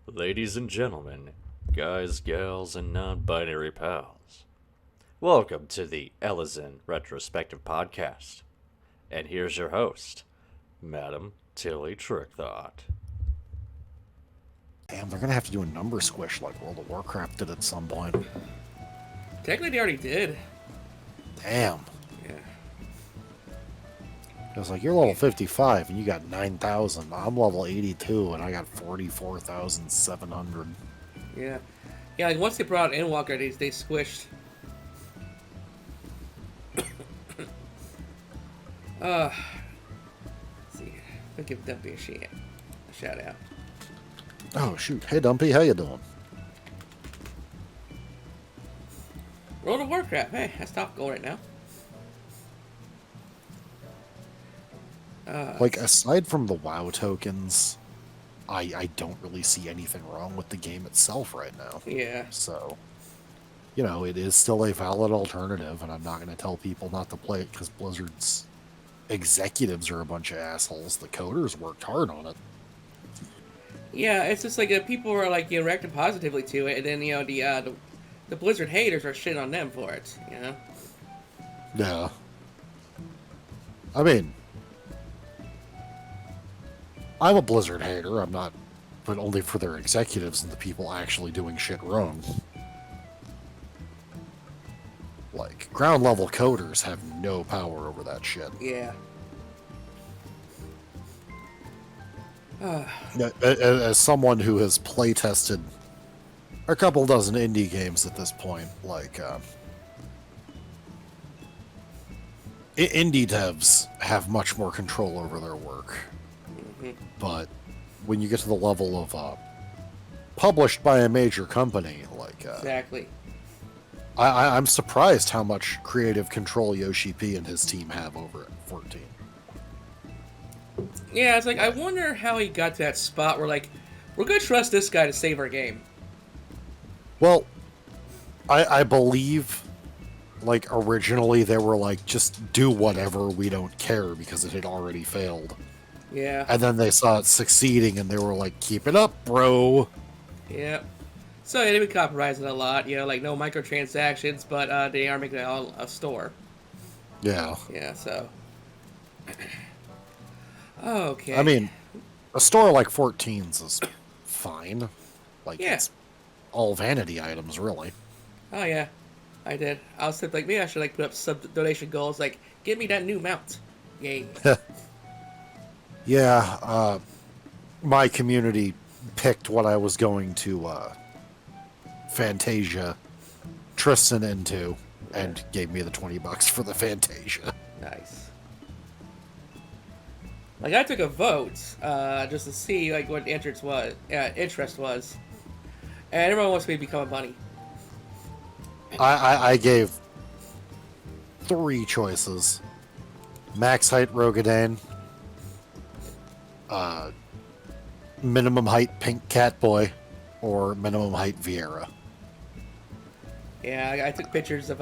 Ladies and gentlemen, guys, gals, and non-binary pals, welcome to the Elezen Retrospective podcast. And here's your host, Madam Tilly Trickthought. Damn, they're gonna have to do a number squish like World of Warcraft did at some point. Technically, they already did. Damn. Yeah. It was like, you're level 55 and you got 9,000. I'm level 82 and I got 44,700. Yeah. Yeah, like once they brought out Endwalker, they squished. Let's see. I'll give Dumpy a shout out. Oh, shoot. Hey, Dumpy, how you doing? World of Warcraft. Hey, that's topical right now. Like, aside from the WoW tokens, I don't really see anything wrong with the game itself right now. Yeah. So, you know, it is still a valid alternative, and I'm not going to tell people not to play it because Blizzard's executives are a bunch of assholes. The coders worked hard on it. Yeah, it's just like people are like reacting positively to it, and then the Blizzard haters are shitting on them for it. You know. Yeah. I mean, I'm a Blizzard hater. I'm not, but only for their executives and the people actually doing shit wrong. Like, ground level coders have no power over that shit. Yeah. As someone who has play tested a couple dozen indie games at this point, like, indie devs have much more control over their work. But when you get to the level of published by a major company, like, Exactly. I'm surprised how much creative control Yoshi P and his team have over at 14. Yeah, it's like, I wonder how he got to that spot where, like, we're going to trust this guy to save our game. Well, I believe, like, originally they were like, just do whatever, we don't care, because it had already failed. Yeah. And then they saw it succeeding, and they were like, keep it up, bro. Yeah. So, yeah, they've been compromising a lot, like, no microtransactions, but they are making it all a store. Yeah. Yeah, so... Okay. I mean, a store like 14's is fine. Like, Yeah. it's all vanity items, really. Oh, yeah. I did. I was like, maybe I should, like, put up some donation goals, like, give me that new mount. Yay. Yeah, my community picked what I was going to Fantasia Tristan into and gave me the $20 for the Fantasia. Nice. Like, I took a vote, just to see, like, what interest was, and everyone wants me to become a bunny. I gave 3 choices. Max height Rogadane, minimum height Pink Catboy, or minimum height Vieira. Yeah, I took pictures of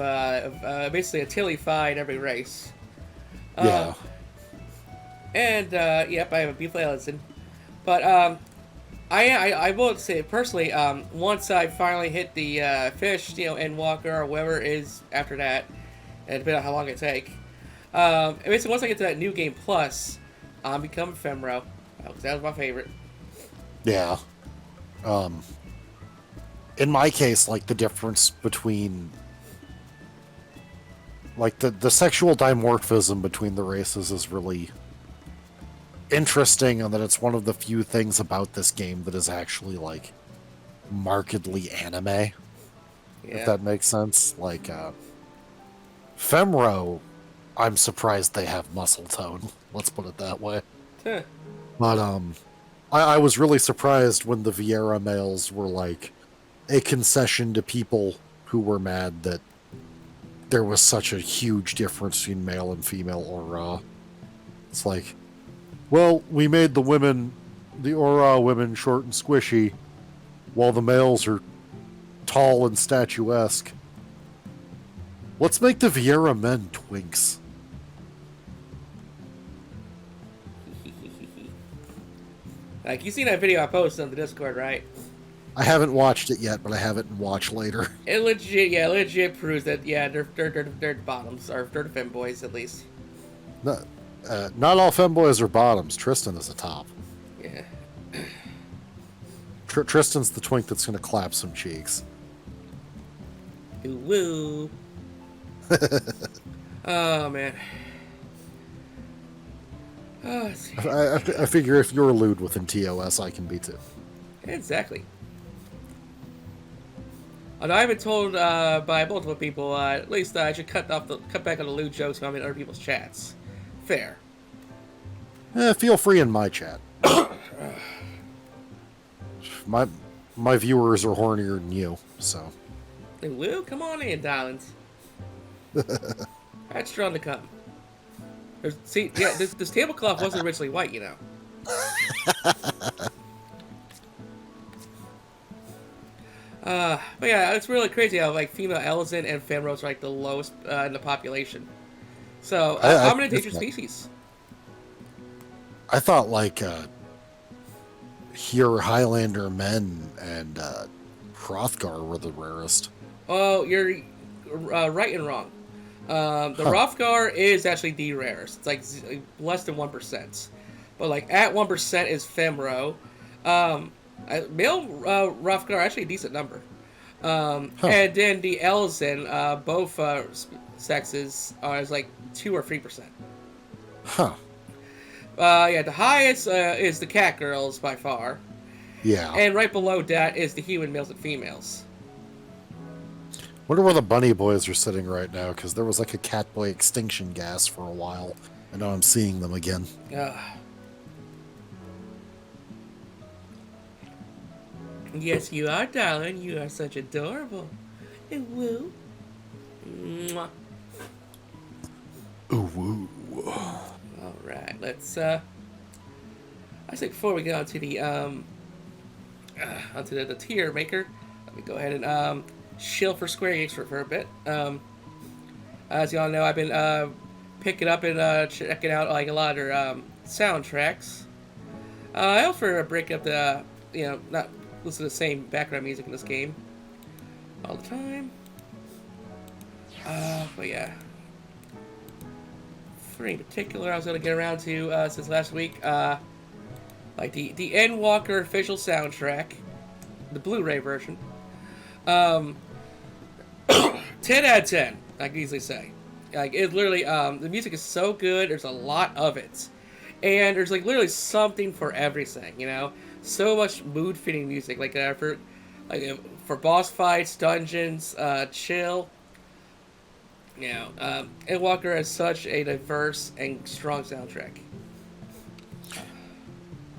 basically a Tilly Fi in every race. Yeah. And, yep, I have a beautiful Elezen. But, I will say, personally, once I finally hit the, fish, Endwalker, or whatever it is after that, and depending on how long it take, basically, once I get to that New Game Plus, I'll become Femro, because that was my favorite. Yeah. In my case, like, the difference between, like, the sexual dimorphism between the races is really interesting, and that it's one of the few things about this game that is actually, like, markedly anime. Yeah. If that makes sense. Like, Femro, I'm surprised they have muscle tone. Let's put it that way. Huh. But, I was really surprised when the Vieira males were, like, a concession to people who were mad that there was such a huge difference between male and female aura. It's like, well, we made the aura women short and squishy, while the males are tall and statuesque. Let's make the Vieira men twinks. Like, you seen that video I posted on the Discord, right? I haven't watched it yet, but I have it in watch later. It legit proves that they're bottoms or they're the femboys at least. No, not all femboys are bottoms. Tristan is a top. Yeah. Tristan's the twink that's going to clap some cheeks. Ooh, woo. Oh man. Oh, let's see. I figure if you're lewd within TOS, I can be too. Exactly. Although I've been told by multiple people, at least I should cut back on the lewd jokes when I'm in other people's chats. Fair. Feel free in my chat. My viewers are hornier than you, so. Hey, Lou, come on in, darlings. That's strong to come. This tablecloth wasn't originally white, you know. But yeah, it's really crazy how like female Elezen and femros are like the lowest in the population. So I'm an endangered species. I thought like here Highlander men and Hrothgar were the rarest. Oh, you're right and wrong. The Hrothgar is actually the rarest. It's like less than 1%. But like at 1% is femro. Male Hrothgar actually a decent number. And then the Elezen, both sexes is like 2 or 3%. Huh. Yeah, the highest is the cat girls by far. Yeah. And right below that is the human males and females. Wonder where the bunny boys are sitting right now, because there was like a cat boy extinction gas for a while, and now I'm seeing them again. Yes, you are, darling. You are such adorable. And woo. Mwah. Ooh, woo. All right, let's. I think before we get onto the tier maker, let me go ahead and chill for Square Enix for a bit. As y'all know, I've been picking up and checking out like a lot of their soundtracks. I offer break up the not listen to the same background music in this game all the time. But yeah. Three in particular I was going to get around to since last week. Like the Endwalker official soundtrack, the Blu-ray version. 10 out of 10, I can easily say. Like it literally, the music is so good. There's a lot of it, and there's like literally something for everything. You know, so much mood-fitting music. Like for boss fights, dungeons, chill. You know, Endwalker has such a diverse and strong soundtrack.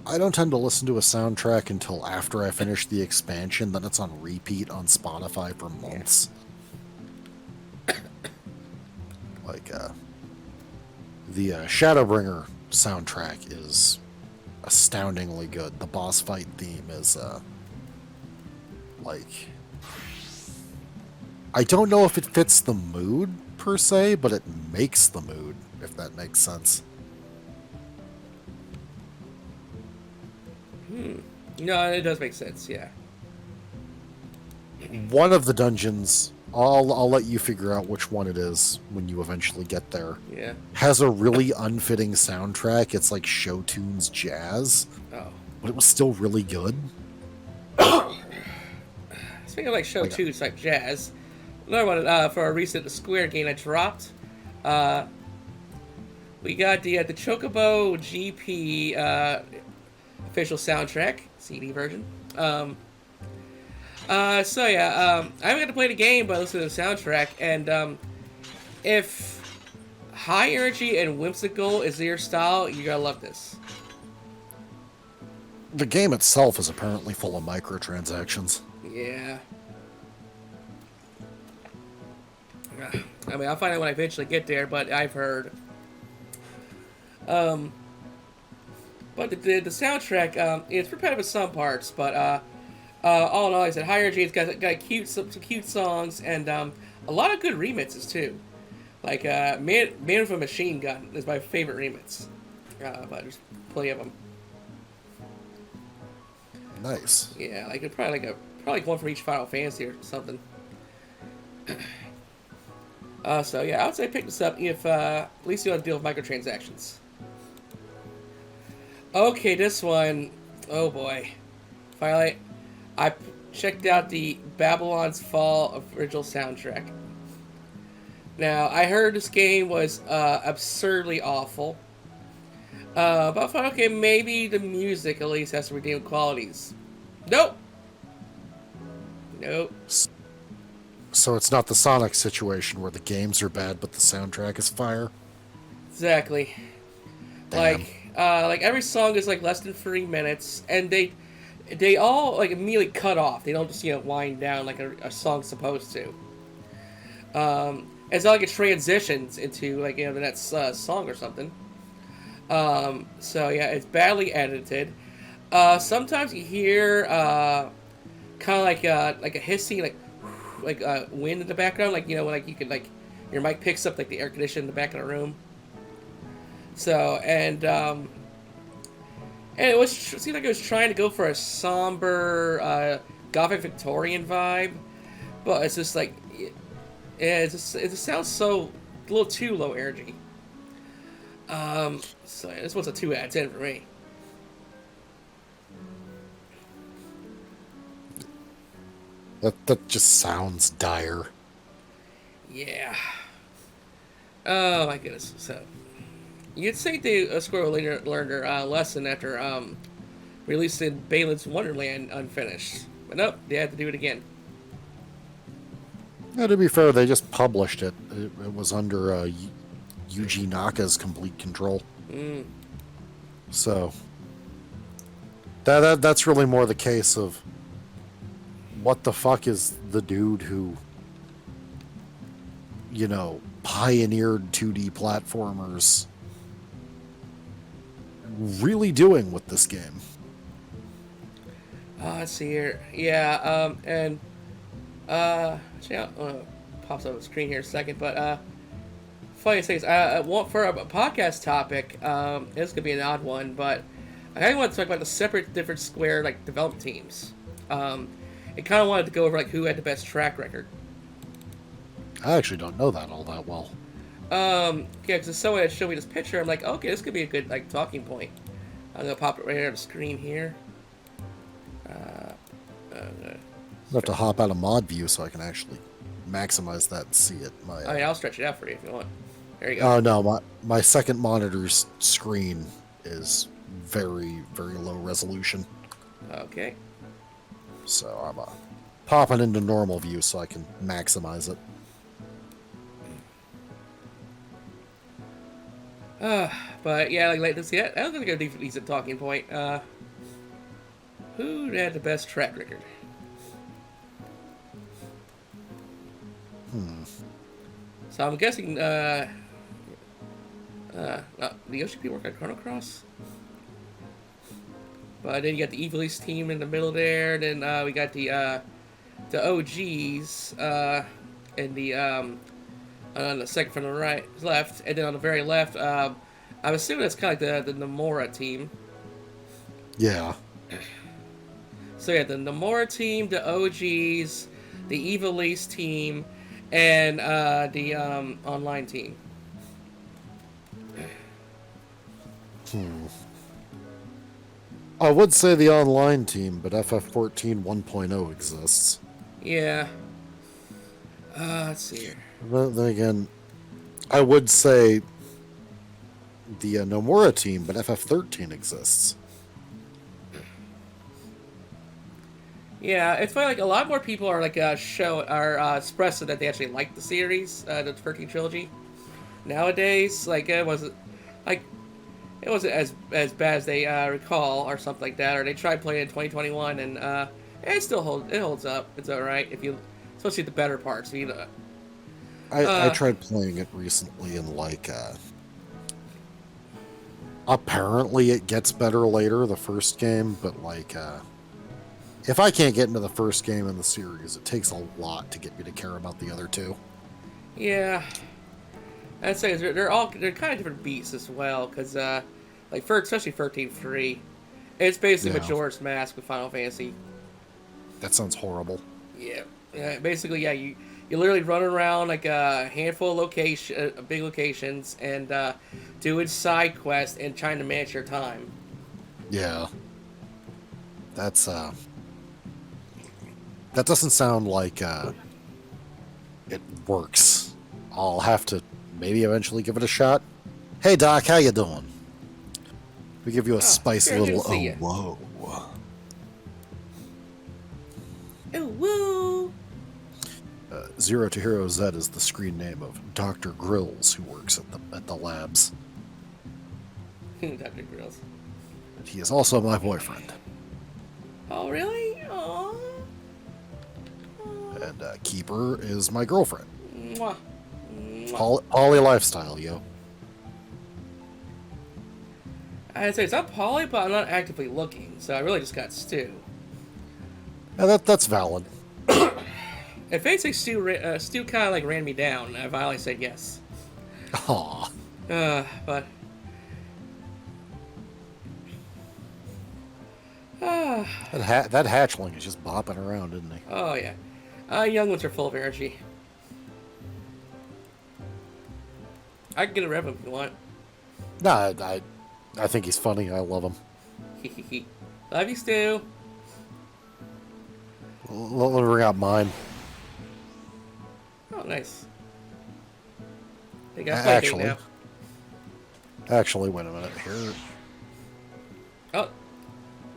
I don't tend to listen to a soundtrack until after I finish the expansion, then it's on repeat on Spotify for months. Like, the Shadowbringer soundtrack is astoundingly good. The boss fight theme is, like... I don't know if it fits the mood, per se, but it makes the mood, if that makes sense. No, it does make sense, yeah. One of the dungeons, I'll let you figure out which one it is when you eventually get there. Yeah. Has a really unfitting soundtrack. It's like show tunes jazz. Oh. But it was still really good. Speaking of like show tunes like jazz, another one for a recent Square game I dropped. We got the Chocobo GP official soundtrack CD version. So yeah, I haven't got to play the game, but I listened to the soundtrack, and if high energy and whimsical is your style, you're gonna love this. The game itself is apparently full of microtransactions. Yeah. I mean, I'll find out when I eventually get there, but I've heard. But the soundtrack, it's repetitive some parts, but all in all, like I said, high energy. It's got some cute songs and a lot of good remixes too. Like Man with a Machine Gun is my favorite remix, but there's plenty of them. Nice. Yeah, like probably one from each Final Fantasy or something. So yeah, I would say pick this up if at least you want to deal with microtransactions. Okay, this one, oh boy. Finally, I checked out the Babylon's Fall original soundtrack. Now, I heard this game was absurdly awful. But I thought, okay, maybe the music at least has some redeeming qualities. Nope. Nope. So it's not the Sonic situation where the games are bad, but the soundtrack is fire. Exactly. Damn. Like every song is like less than 3 minutes, and they all like immediately cut off. They don't just wind down like a song's supposed to. It's not like it transitions into like the next song or something. So yeah, it's badly edited. Sometimes you hear kind of like a hissing like wind in the background, like like you could like your mic picks up like the air conditioning in the back of the room. So and it seemed like it was trying to go for a somber Gothic Victorian vibe, but it's just like it just sounds so a little too low energy. So yeah, this one's a 2 out of 10 for me. That just sounds dire. Yeah. Oh my goodness. So you'd think the Squirrel learned their lesson after releasing Balin's Wonderland unfinished, but nope, they had to do it again. Yeah, to be fair, they just published it. It was under Yuji Naka's complete control. So that's really more the case of what the fuck is the dude who pioneered 2D platformers really doing with this game? Let's see here. Yeah, and pops up on the screen here in a second, but funny things. For a podcast topic, this could be an odd one, but I kind of want to talk about the different Square like development teams. I kind of wanted to go over like who had the best track record. I actually don't know that all that well. Yeah, because someone had showed me this picture. I'm like, okay, this could be a good like talking point. I'm gonna pop it right here on the screen here. I'll have to hop out of mod view so I can actually maximize that and see it. I'll stretch it out for you if you want. There you go. Oh no, my second monitor's screen is very, very low resolution. Okay. So I'm popping into normal view so I can maximize it. But yeah, like this. Yeah, I was gonna go decent talking point. Who had the best track record? So I'm guessing the Yoshi people work on Chrono Cross. But then you got the Evil East team in the middle there. Then we got the OGs and the on the second from the left, and then on the very left, I'm assuming that's kind of like the Nomura team. Yeah. So yeah, the Nomura team, the OGs, the Evil East team, and the online team. I would say the online team, but FF14 1.0 exists. Yeah. Let's see here. Then again, I would say the Nomura team, but FF13 exists. Yeah, it's funny. Like a lot more people are like expressing that they actually like the series, the 13 trilogy. Nowadays, like it wasn't as bad as they recall or something like that. Or they tried playing it in 2021 and it holds up. It's all right especially the better parts. I tried playing it recently and apparently it gets better later, the first game, but if I can't get into the first game in the series, it takes a lot to get me to care about the other two. Yeah, I'd say they're kind of different beasts as well, because especially 13.3, It's basically Yeah. Majora's Mask with Final Fantasy. That sounds horrible. Yeah. Basically, yeah, you literally run around like a handful of big locations, and doing side quests and trying to manage your time. Yeah. That's that doesn't sound like it works. I'll have to maybe eventually give it a shot. Hey Doc, how you doing? We give you a spicy sure, good to little see ya. whoa. Oh, woo! Zero to Hero Z is the screen name of Dr. Grills, who works at the labs. Dr. Grills. And he is also my boyfriend. Oh, really? Aww. And Keeper is my girlfriend. Mwah. Mwah. Poly lifestyle, yo. I'd say it's not poly, but I'm not actively looking, so I really just got Stu. Yeah, that's valid. If anything, Stu kind of like ran me down. I finally said yes. Aw. But That hatchling is just bopping around, isn't he? oh yeah, young ones are full of energy. I can get a rev him if you want. Nah, I think he's funny. I love him. Love you, Stu. Let me bring out mine. Oh, nice. They got play date now. Actually, wait a minute here. Oh,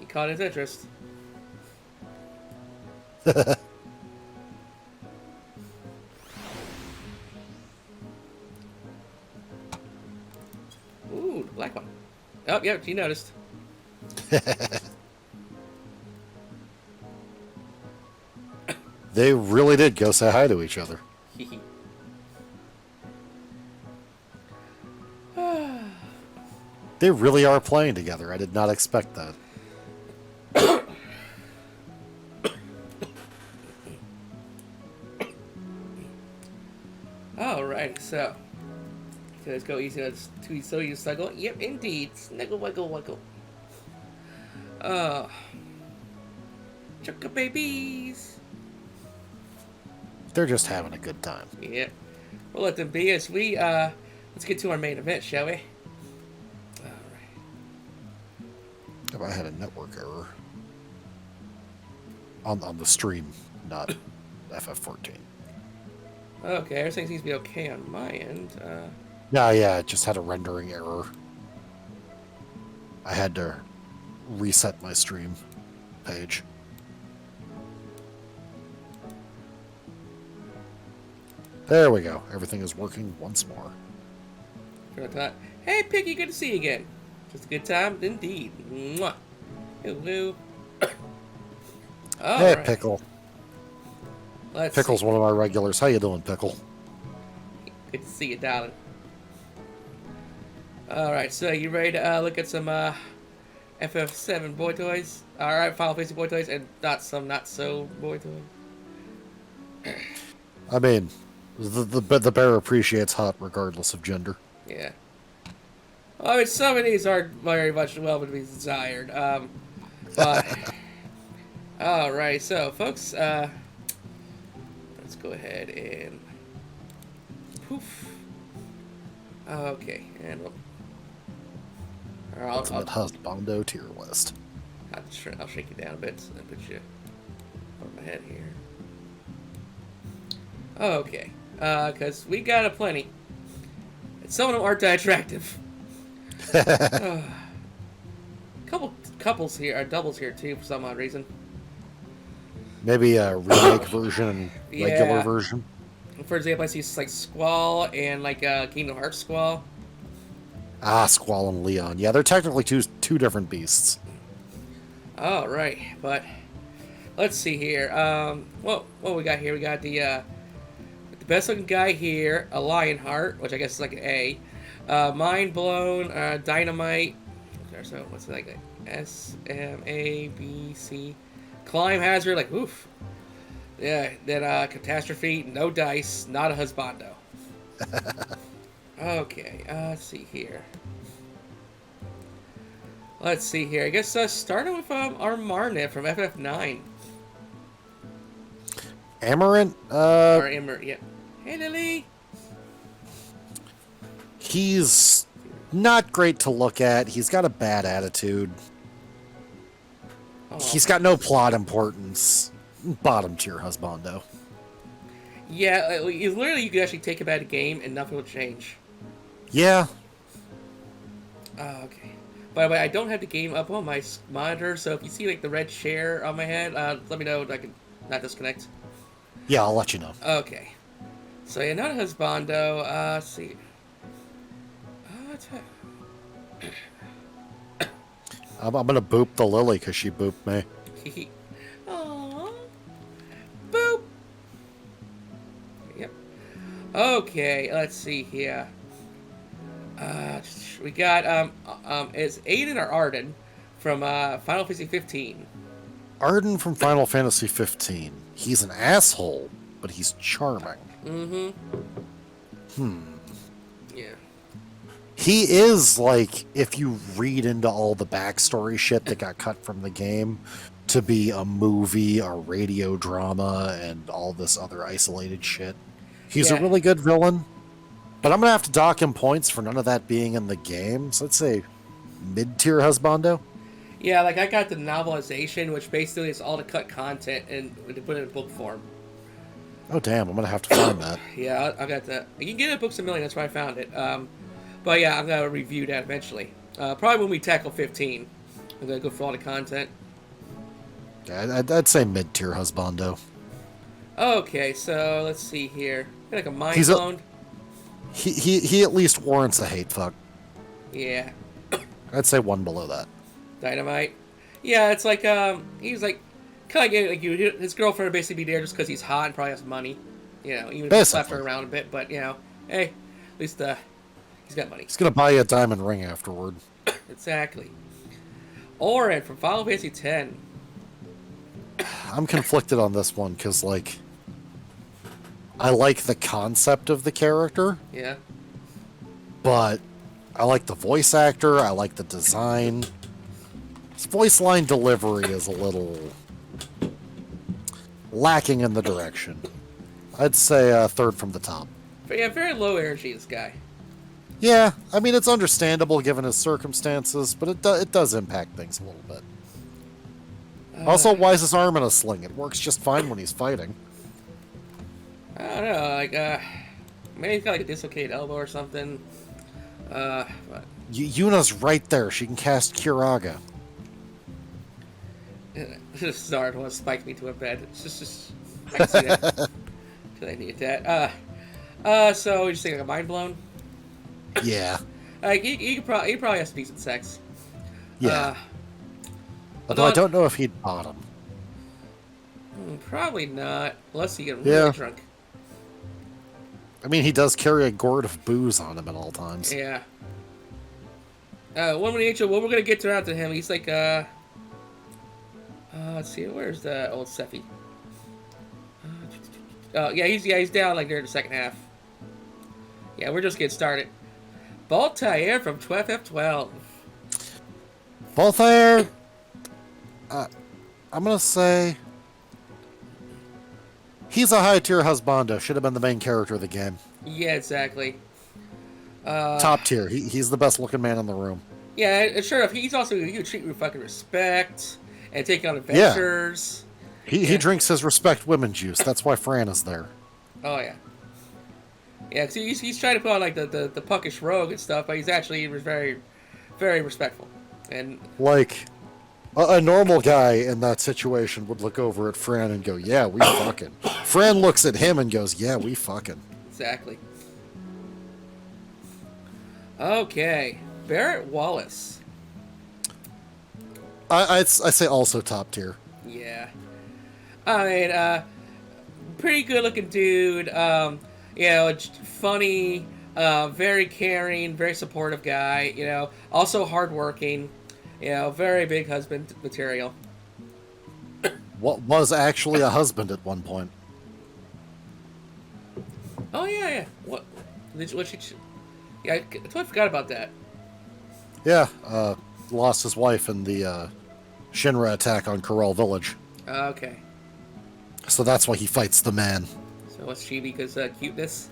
he caught his interest. Ooh, the black one. Oh, yep, he noticed. They really did go say hi to each other. They really are playing together. I did not expect that. Alright, so let's go easy. That's too so you snuggle. Yep, indeed. Snuggle, wiggle, wiggle. Chugga babies. They're just having a good time. Yep. We'll let them be as we let's get to our main event, shall we? Alright. If I had a network error on the stream, not FF14. Okay, everything seems to be okay on my end. Yeah, it just had a rendering error. I had to reset my stream page. There we go. Everything is working once more. Hey, Piggy, good to see you again. Just a good time, indeed. Mwah. Hello. Hey, Pickle. Pickle's see. one of our regulars. How you doing, Pickle? Good to see you, darling. Alright, so you ready to look at some FF7 boy toys? Alright, Final Fantasy boy toys, and not so boy toys. I mean, the bear appreciates hot regardless of gender. Yeah. Well, I mean, some of these are very much well to be desired. But alright, so folks, let's go ahead and poof. Okay, and we'll. What's in that Husbando tier list? I'll shake you down a bit and put you on my head here. Okay, because we got a plenty. And some of them aren't that attractive. Couples here, doubles here too for some odd reason. Maybe a remake version and regular Yeah. version. For example, I see like Squall and like Kingdom Hearts Squall. Ah, Squall and Leon. Yeah, they're technically two different beasts. All right, but let's see here. What we got here? We got the best looking guy here, a Lionheart, which I guess is like an A. Mind Blown, Dynamite. So what's it like? S M A B C. Climb Hazard, like oof. Yeah, then Catastrophe, no dice, not a husbando. Okay, let's see here. Let's see here. I guess starting with our Marnet from FF9. Amarant, Or Immer, yeah. Hey, Lily. he's not great to look at. He's got a bad attitude. Oh, He's got no plot importance. Bottom tier husbando. yeah, you could actually take him out of the game and nothing will change. Yeah. Okay. By the way, I don't have the game up on my monitor, so if you see like the red share on my head, let me know I can not disconnect. Yeah, I'll let you know. Okay. So yeah, not a husbando. Let's see. What's that? I'm gonna boop the Lily because she booped me. Aww. Boop. Yep. Okay, let's see here. We got is Aiden or Arden from Final Fantasy 15. Arden from Final Fantasy 15. He's an asshole, but he's charming. Yeah. He is, like, if you read into all the backstory shit that got cut from the game to be a movie, a radio drama, and all this other isolated shit. He's a really good villain, but I'm going to have to dock him points for none of that being in the game. So let's say mid-tier husbando. Yeah, like I got the novelization, which basically is all the cut content and to put it in book form. Oh, damn, I'm going to have to find that. Yeah, I got that. You can get it at Books A Million, that's where I found it. But yeah, I'm going to review that eventually. Probably when we tackle 15. I'm going to go through all the content. Yeah, I'd say mid-tier husbando. Okay, so let's see here. Like a mind He's blown. He at least warrants a hate fuck. Yeah. I'd say one below that. Dynamite. Yeah, it's like he's like kind of like you. His girlfriend would basically be there just because he's hot and probably has money. You know, even if he slapped her around a bit, but you know, hey, at least he's got money. He's gonna buy you a diamond ring afterward. Exactly. Orin from Final Fantasy X. I'm conflicted on this one because, like, I like the concept of the character, Yeah. but I like the voice actor. I like the design. His voice line delivery is a little lacking in the direction. I'd say third from the top. But yeah, very low energy, this guy. Yeah, I mean, it's understandable given his circumstances, but it does impact things a little bit. Also, why is his arm in a sling? It works just fine when he's fighting. I don't know, like, maybe he's got like a dislocated elbow or something. But Yuna's right there. She can cast Kiraga. Zard wants to spike me to a bed. It's just I can see that. I need that. So you just think like a mind blown? Yeah. Like he probably has decent sex. Yeah. Although I don't know if he'd bottom. Probably not, unless you get really drunk. I mean, he does carry a gourd of booze on him at all times. Yeah. One minute, what we're gonna get to after him? He's like, let's see, where's the old Sephi? Yeah, he's down like near the second half. Yeah, we're just getting started. Baltair from 12F12. Baltair, I'm gonna say he's a high tier husbando. Should have been the main character of the game. Yeah, exactly. Top tier. He's the best looking man in the room. Yeah, sure enough, he's also he would treat you with fucking respect and take on adventures. Yeah. He drinks his respect women juice. That's why Fran is there. Oh yeah. Yeah, cause he's trying to put on like the puckish rogue and stuff, but he's actually very, very respectful. And like a normal guy in that situation would look over at Fran and go, "Yeah, we fucking." Fran looks at him and goes, "Yeah, we fucking." Exactly. Okay, Barrett Wallace. I'd say also top tier. Yeah. I mean, pretty good looking dude. You know, funny, very caring, very supportive guy. You know, also hardworking. You know, very big husband material. What was actually a husband at one point. Oh yeah. What she? Yeah, I totally forgot about that. Yeah. lost his wife in the Shinra attack on Corral Village. Okay. So that's why he fights the man. So what's chibi? Because cuteness.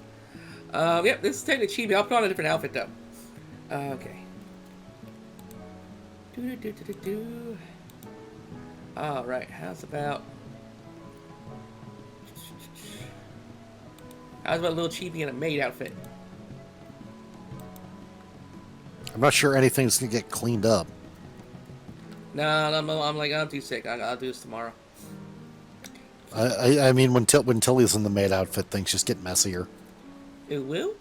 Yep, this is technically chibi. I'll put on a different outfit though. Okay. Do. All right. How's about a little chibi in a maid outfit? I'm not sure anything's gonna get cleaned up. No, I'm too sick. I'll do this tomorrow. I mean, when Tilly's in the maid outfit, things just get messier. It will.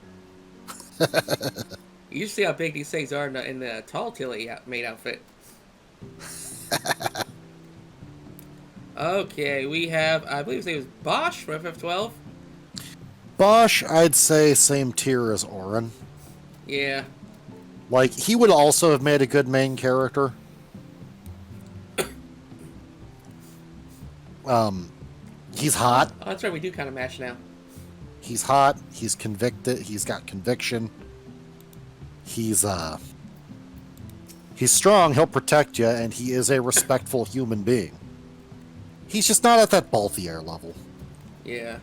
You see how big these things are in the tall Tilly maid outfit. Okay, we have, I believe his name is Bosch from FF12. Bosch, I'd say same tier as Orin. Yeah. Like, he would also have made a good main character. He's hot. Oh, that's right, we do kind of match now. He's hot. He's convicted. He's got conviction. He's strong. He'll protect you, and he is a respectful human being. He's just not at that Balthier level. Yeah.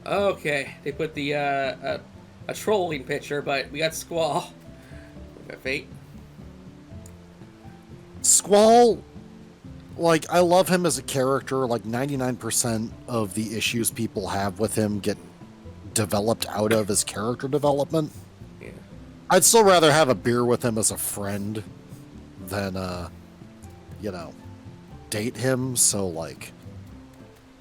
Okay, they put the a trolling picture, but we got Squall. We got Fate. Squall, like, I love him as a character. Like, 99% of the issues people have with him get developed out of his character development. Yeah. I'd still rather have a beer with him as a friend than, date him. So, like,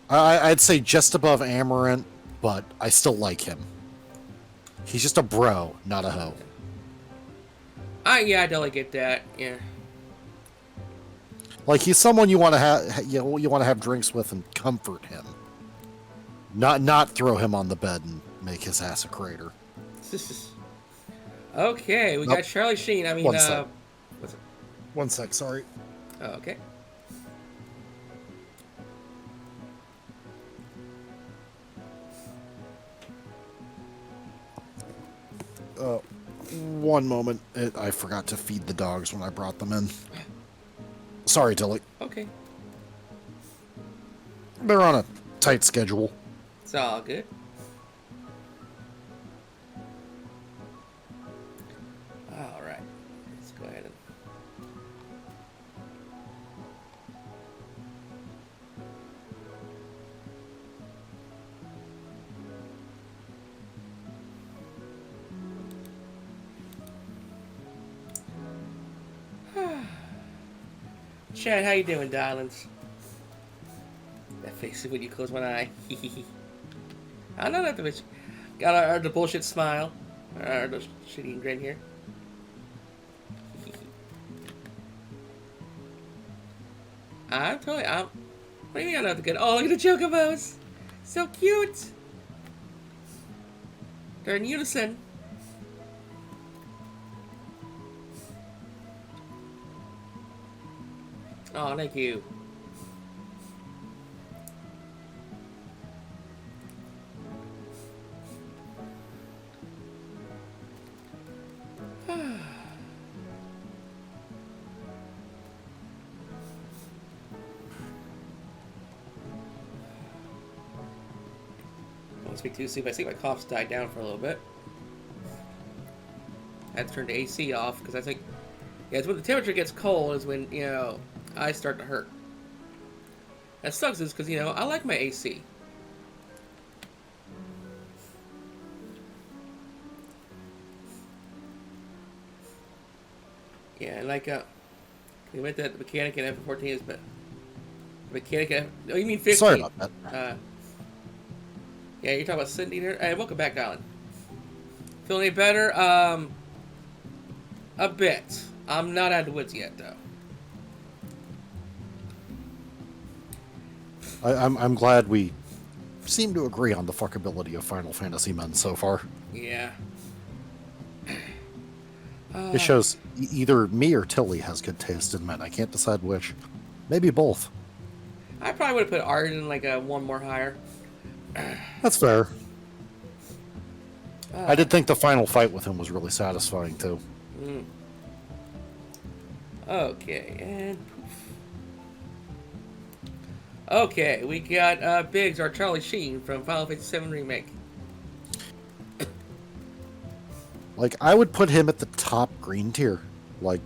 I'd say just above Amarant, but I still like him. He's just a bro, not a hoe. Yeah, I totally get that. Yeah. Like, he's someone you want to have, you want to have drinks with and comfort him. Not throw him on the bed and make his ass a crater. Okay, we got Charlie Sheen. I mean, One sec. what's it? 1 sec, sorry. Oh, okay. One moment. I forgot to feed the dogs when I brought them in. Sorry, Tilly. Okay. They're on a tight schedule. It's all good. All right. Let's go ahead and... Chad, how you doing, darlings? That face when you close one eye. I know that the bitch. Got the bullshit smile. The shitty grin here. What do you mean I know the good? Oh, look at the chocobos! So cute! They're in unison. Oh, thank you. Don't speak too soon, but I think my cough's died down for a little bit. I had to turn the AC off because I think, yeah, it's when the temperature gets cold is when, I start to hurt. That sucks is because, I like my AC. Yeah, and like, we went that the mechanic in F14 is, but mechanic, oh, you mean 15? Sorry about that. Yeah, you're talking about Cindy there? Hey, welcome back, Alan. Feeling any better? A bit. I'm not out of the woods yet, though. I'm glad we seem to agree on the fuckability of Final Fantasy Men so far. Yeah. It shows either me or Tilly has good taste in men. I can't decide which. Maybe both. I probably would have put Arden like one more higher. That's fair. I did think the final fight with him was really satisfying, too. Okay, and poof. Okay, we got Biggs, our Charlie Sheen from Final Fantasy VII Remake. Like, I would put him at the top green tier. Like,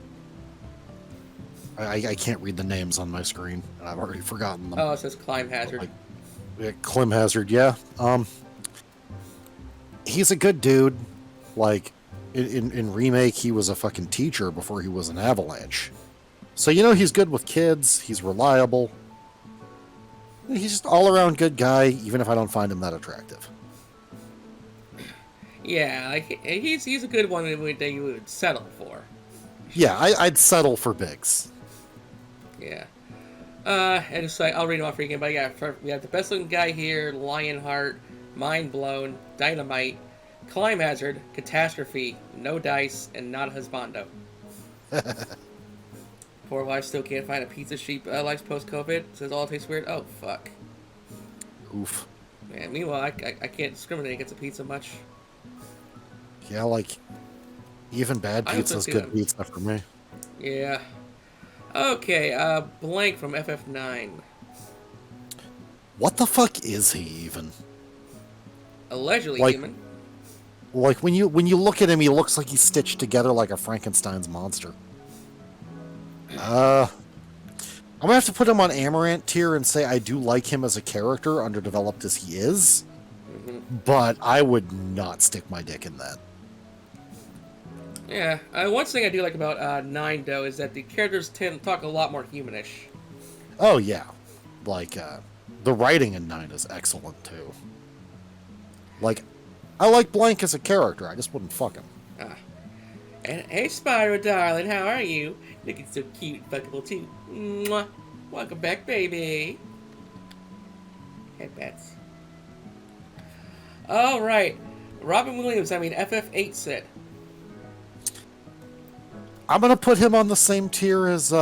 I can't read the names on my screen. I've already forgotten them. Oh, it says Climb Hazard. Like, yeah, Clem Hazard, yeah. He's a good dude. Like, in Remake, he was a fucking teacher before he was an Avalanche. So, you know, he's good with kids. He's reliable. He's just all-around good guy, even if I don't find him that attractive. Yeah, like he's a good one that you would settle for. Yeah, I'd settle for Biggs. Yeah. And it's like, I'll read them off for you again, but yeah, we have the best looking guy here, Lionheart, Mind Blown, Dynamite, Climb Hazard, Catastrophe, No Dice, and Not a Husbando. Poor wife still can't find a pizza she likes post-COVID. Says all tastes weird. Oh, fuck. Oof. Man, meanwhile, I can't discriminate against a pizza much. Yeah, like, even bad I also pizza's see good them. pizza for me. Yeah. Okay, Blank from FF9. What the fuck is he even? Allegedly Like- human. Like, when you look at him, he looks like he's stitched together like a Frankenstein's monster. I'm gonna have to put him on Amaranth tier and say I do like him as a character, underdeveloped as he is, but I would not stick my dick in that. Yeah. One thing I do like about 9, though, is that the characters tend to talk a lot more humanish. Oh, yeah. Like, the writing in 9 is excellent, too. Like, I like Blank as a character, I just wouldn't fuck him. And hey, Spyro, darling, how are you? Looking so cute and fuckable, too. Mwah. Welcome back, baby. Headbats. Alright. Robin Williams, FF8 said. I'm gonna put him on the same tier as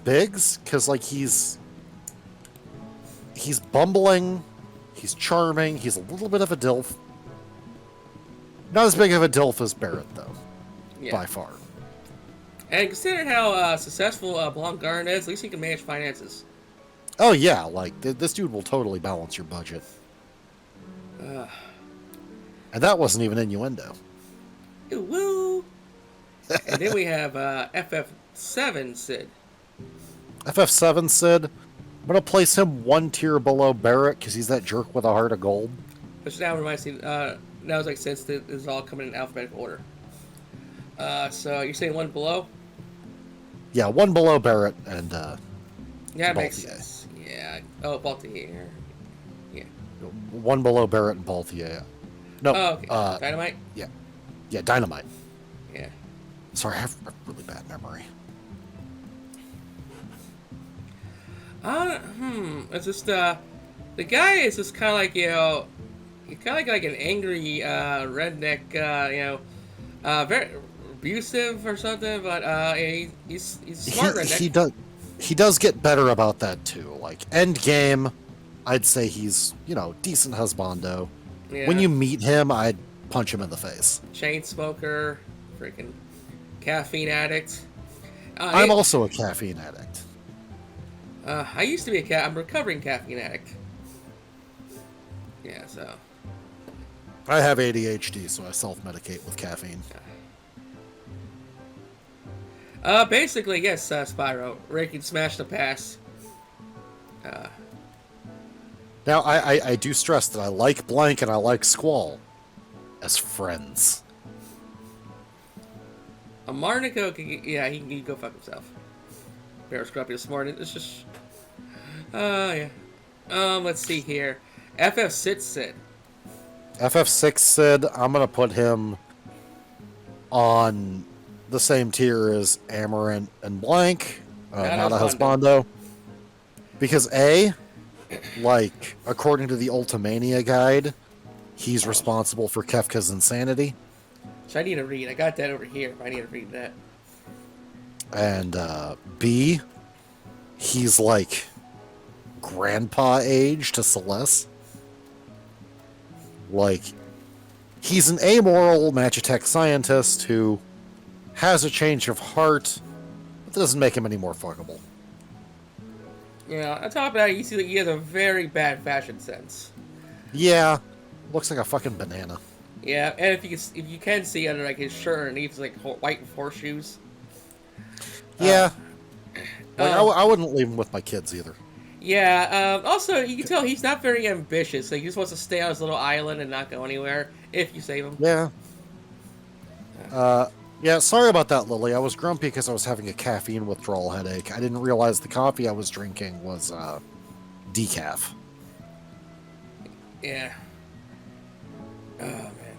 Biggs, because, like, he's bumbling, he's charming, he's a little bit of a dilf. Not as big of a dilf as Barrett, though, Yeah. by far. And considering how successful Blonde Garden is, at least he can manage finances. Oh, yeah, like, this dude will totally balance your budget. And that wasn't even innuendo. Ooh, woo! And then we have FF7 Sid. FF7 Sid, I'm gonna place him one tier below Barrett, because he's that jerk with a heart of gold. Which now reminds me, now it's like since this is all coming in alphabetical order. So you're saying one below? Yeah, one below Barrett, and, Yeah, it makes Balthier. sense. Yeah. Oh, Balthier. Yeah. one below Barrett and Balthier. No, Oh, okay. Dynamite? yeah, Dynamite. Yeah. Sorry, I have a really bad memory. It's just, the guy is just kind of like, he's kind of like an angry, redneck, very abusive or something, but, he's a smart redneck. He does get better about that too. Like, end game, I'd say he's, decent husbando. Yeah. When you meet him, I'd punch him in the face. Chain smoker, freaking caffeine addict. I'm also a caffeine addict. I used to be I'm a recovering caffeine addict. Yeah, so. I have ADHD, so I self-medicate with caffeine. Basically, yes, Spyro. Ray can smash the pass. Now, I do stress that I like Blank and I like Squall as friends. Marnico, he can go fuck himself. Bear Scruffy this morning. It's just. Yeah. Let's see here. FF6 Sid. FF6 Sid, I'm going to put him on the same tier as Amaranth and Blank. Not a husbando. Because A, like, according to the Ultimania guide, he's responsible for Kefka's insanity. So I need to read. I got that over here. I need to read that. And B, he's like grandpa age to Celeste. Like, he's an amoral Magitech scientist who has a change of heart, but that doesn't make him any more fuckable. Yeah, on top of that, you see that he has a very bad fashion sense. Yeah, looks like a fucking banana. Yeah, and if you can see under like his shirt underneath, like white horseshoes. Yeah, like um, I wouldn't leave him with my kids either. Yeah. Also, you can tell he's not very ambitious. Like he just wants to stay on his little island and not go anywhere. If you save him. Yeah. Yeah, sorry about that, Lily. I was grumpy because I was having a caffeine withdrawal headache. I didn't realize the coffee I was drinking was decaf. Yeah. Oh man,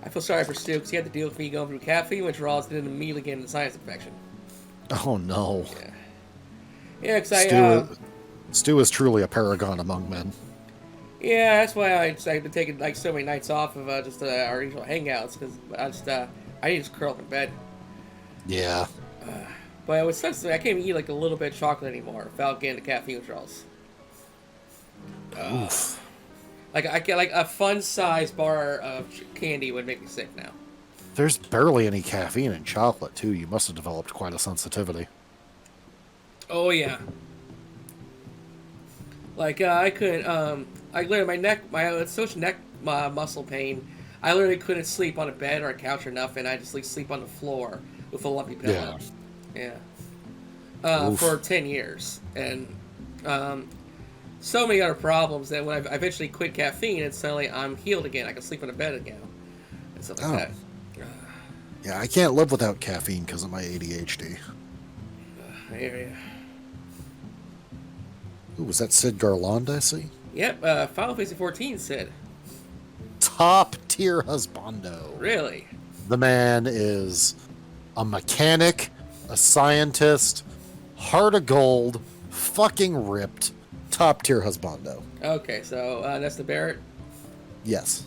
I feel sorry for Stu because he had to deal with me going through caffeine withdrawals and then immediately getting the sinus infection. Oh no. Yeah. Yeah, because Stu is truly a paragon among men. Yeah, that's why I've been taking like so many nights off of just our usual hangouts because I need to just curl up in bed. Yeah. But it was such I can't even eat like a little bit of chocolate anymore without getting the caffeine withdrawals. Oof. Like I get like a fun size bar of candy would make me sick now. There's barely any caffeine in chocolate, too. You must have developed quite a sensitivity. Oh yeah. Like I couldn't. I literally my social neck muscle pain. I literally couldn't sleep on a bed or a couch or nothing. I just like sleep on the floor with a lumpy pillow. Yeah. For 10 years and so many other problems that when I eventually quit caffeine, and suddenly I'm healed again. I can sleep on a bed again and stuff like that. Yeah, I can't live without caffeine because of my ADHD. I hear ya. Ooh, was that Sid Garland I see? Yep, Final Fantasy 14 said. Top tier husbando. Really? The man is a mechanic, a scientist, heart of gold, fucking ripped, top tier husbando. Okay, so that's the Barrett? Yes.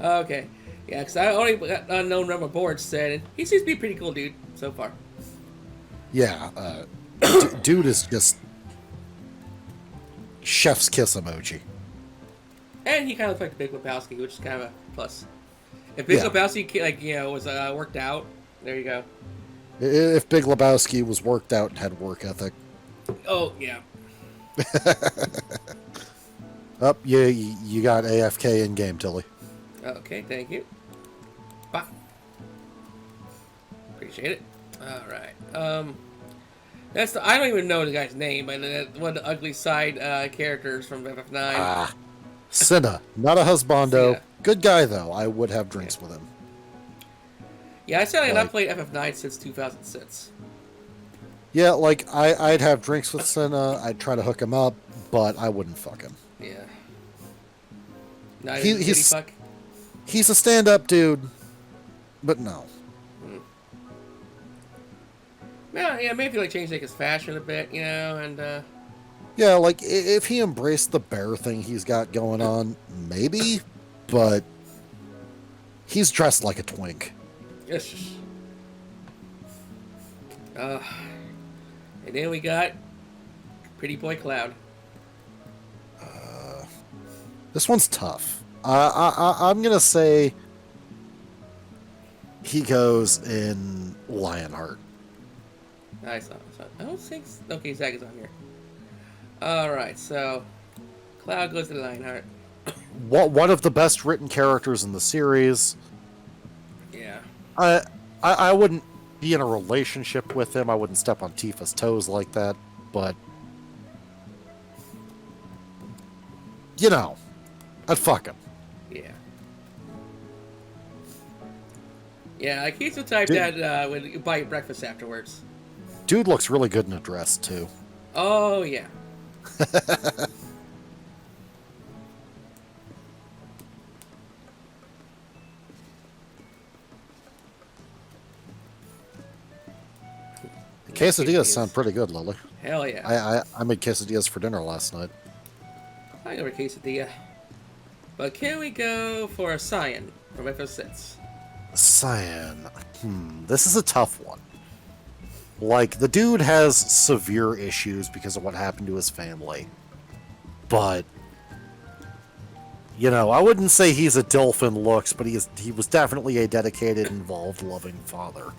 Okay. Yeah, because I only got unknown number boards said, and he seems to be a pretty cool dude so far. Yeah, dude is just chef's kiss emoji. And he kind of looks like Big Lebowski, which is kind of a plus. If Big Lebowski, was worked out, there you go. If Big Lebowski was worked out and had work ethic. Oh, yeah. Up, you got AFK in game, Tilly. Okay, thank you. Bye. Appreciate it. All right. I don't even know the guy's name, but one of the ugly side characters from FF9. Cinna, not a husbando. Yeah. Good guy though. I would have drinks with him. Yeah, I said I have not played FF9 since 2006. Yeah, like I'd have drinks with Cinna. I'd try to hook him up, but I wouldn't fuck him. Yeah. Not He's a stand-up dude, but no. Yeah, maybe like change his fashion a bit, and yeah, like if he embraced the bear thing he's got going on, maybe, but he's dressed like a twink. Yes. And then we got Pretty Boy Cloud. This one's tough. I'm gonna say he goes in Lionheart. I don't think. Okay, Zach is on here. All right, so Cloud goes to Lionheart. One of the best written characters in the series. Yeah. I wouldn't be in a relationship with him. I wouldn't step on Tifa's toes like that, but I'd fuck him. Yeah. Yeah, like he's the type that would buy you breakfast afterwards. Dude looks really good in a dress too. Oh yeah. Quesadillas sound pretty good, Lily. Hell yeah. I made quesadillas for dinner last night. I got a quesadilla. But can we go for a Cyan from FF6? Cyan. This is a tough one. Like, the dude has severe issues because of what happened to his family. But You know, I wouldn't say he's a dilf in looks, but he was definitely a dedicated, involved, loving father.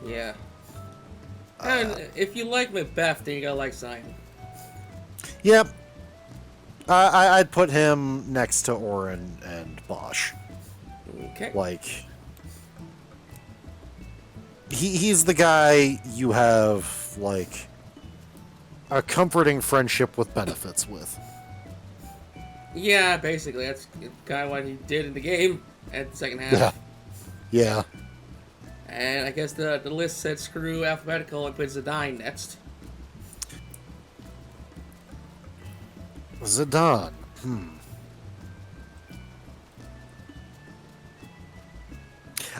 Yeah. And if you like Macbeth, then you gotta like Zion. Yep. I'd put him next to Orin and Bosch. Okay. Like, he's the guy you have, like, a comforting friendship with benefits with. Yeah, basically, that's kind of what he did in the game at the second half. Yeah. And I guess the list said screw alphabetical and put Zidane next. Zidane. I'm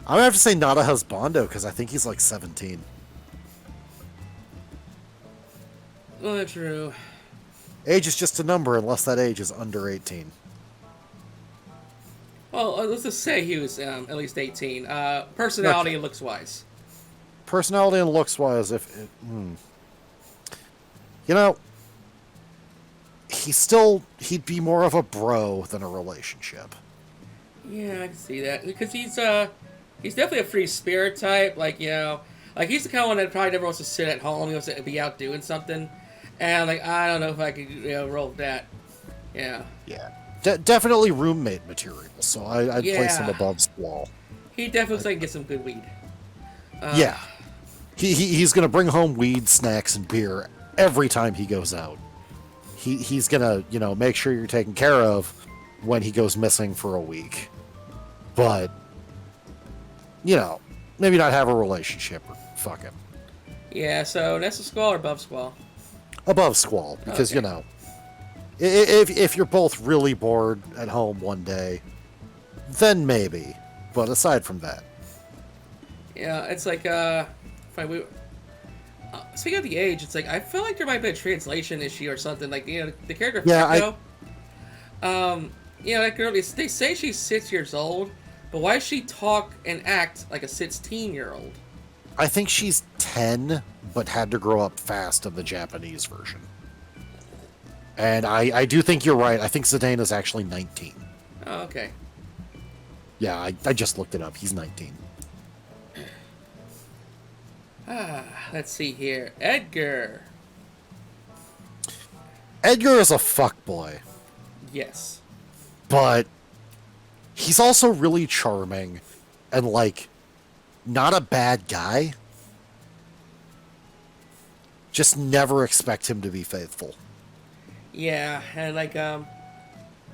gonna have to say not a husbando because I think he's like 17. Well, that's true. Age is just a number unless that age is under 18. Well, let's just say he was at least 18. Personality and looks wise. Personality and looks wise, you know, he'd be more of a bro than a relationship. Yeah, I can see that because he's definitely a free spirit type. Like, you know, like he's the kind of one that probably never wants to sit at home. He wants to be out doing something. And like, I don't know if I could, roll with that. Yeah. Yeah. Definitely roommate material. So I'd place him above Squall. He definitely looks like he can get some good weed. Yeah. He's gonna bring home weed, snacks, and beer every time he goes out. He's gonna, make sure you're taken care of when he goes missing for a week. But, maybe not have a relationship or fuck him. Yeah, so next to Squall or above Squall? Above Squall, because, Okay. if you're both really bored at home one day, then maybe. But aside from that. Yeah, it's like, speaking of the age, it's like, I feel like there might be a translation issue or something. Like, the character Echo, that girl, they say she's 6 years old, but why does she talk and act like a 16-year-old? I think she's 10, but had to grow up fast in the Japanese version. And I do think you're right. I think Zidane is actually 19. Oh, okay. Yeah, I just looked it up. He's 19. Let's see here. Edgar. Edgar is a fuckboy. Yes. But he's also really charming and, like, not a bad guy. Just never expect him to be faithful. Yeah, and like, you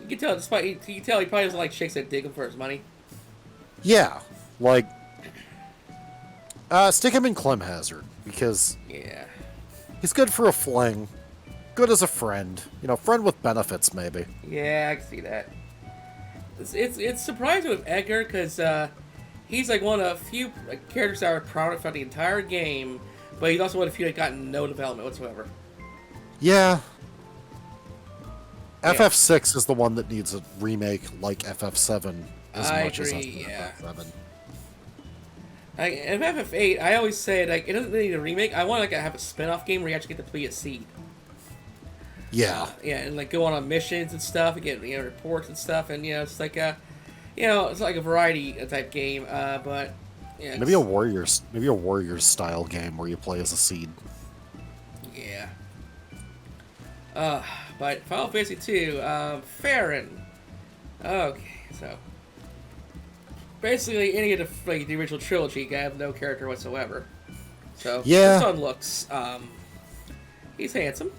can tell, he probably doesn't like chicks that dig him for his money. Yeah, like, stick him in Clem Hazard, because he's good for a fling, good as a friend, friend with benefits, maybe. Yeah, I can see that. It's surprising with Edgar, because he's like one of the few characters that are proud throughout the entire game, but he's also one of the few that gotten no development whatsoever. Yeah. FF6 is the one that needs a remake like FF7 as much as FF7. In FF8, I always say, like, it doesn't really need a remake. I want to have a spin-off game where you actually get to play a seed. Yeah. And like go on missions and stuff, and get reports and stuff, and it's like it's like a variety type game. But maybe a Warriors style game where you play as a seed. Yeah. But Final Fantasy 2, Farron. Okay, so basically any of the original trilogy, I have no character whatsoever. So just on looks, he's handsome.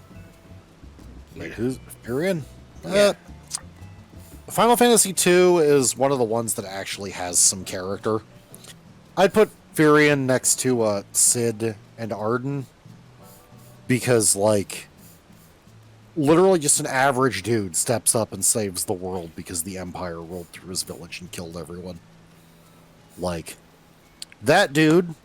Wait, who's Furion? Yeah. Final Fantasy 2 is one of the ones that actually has some character. I'd put Furion next to Cid and Arden because, like, literally just an average dude steps up and saves the world because the Empire rolled through his village and killed everyone. Like, that dude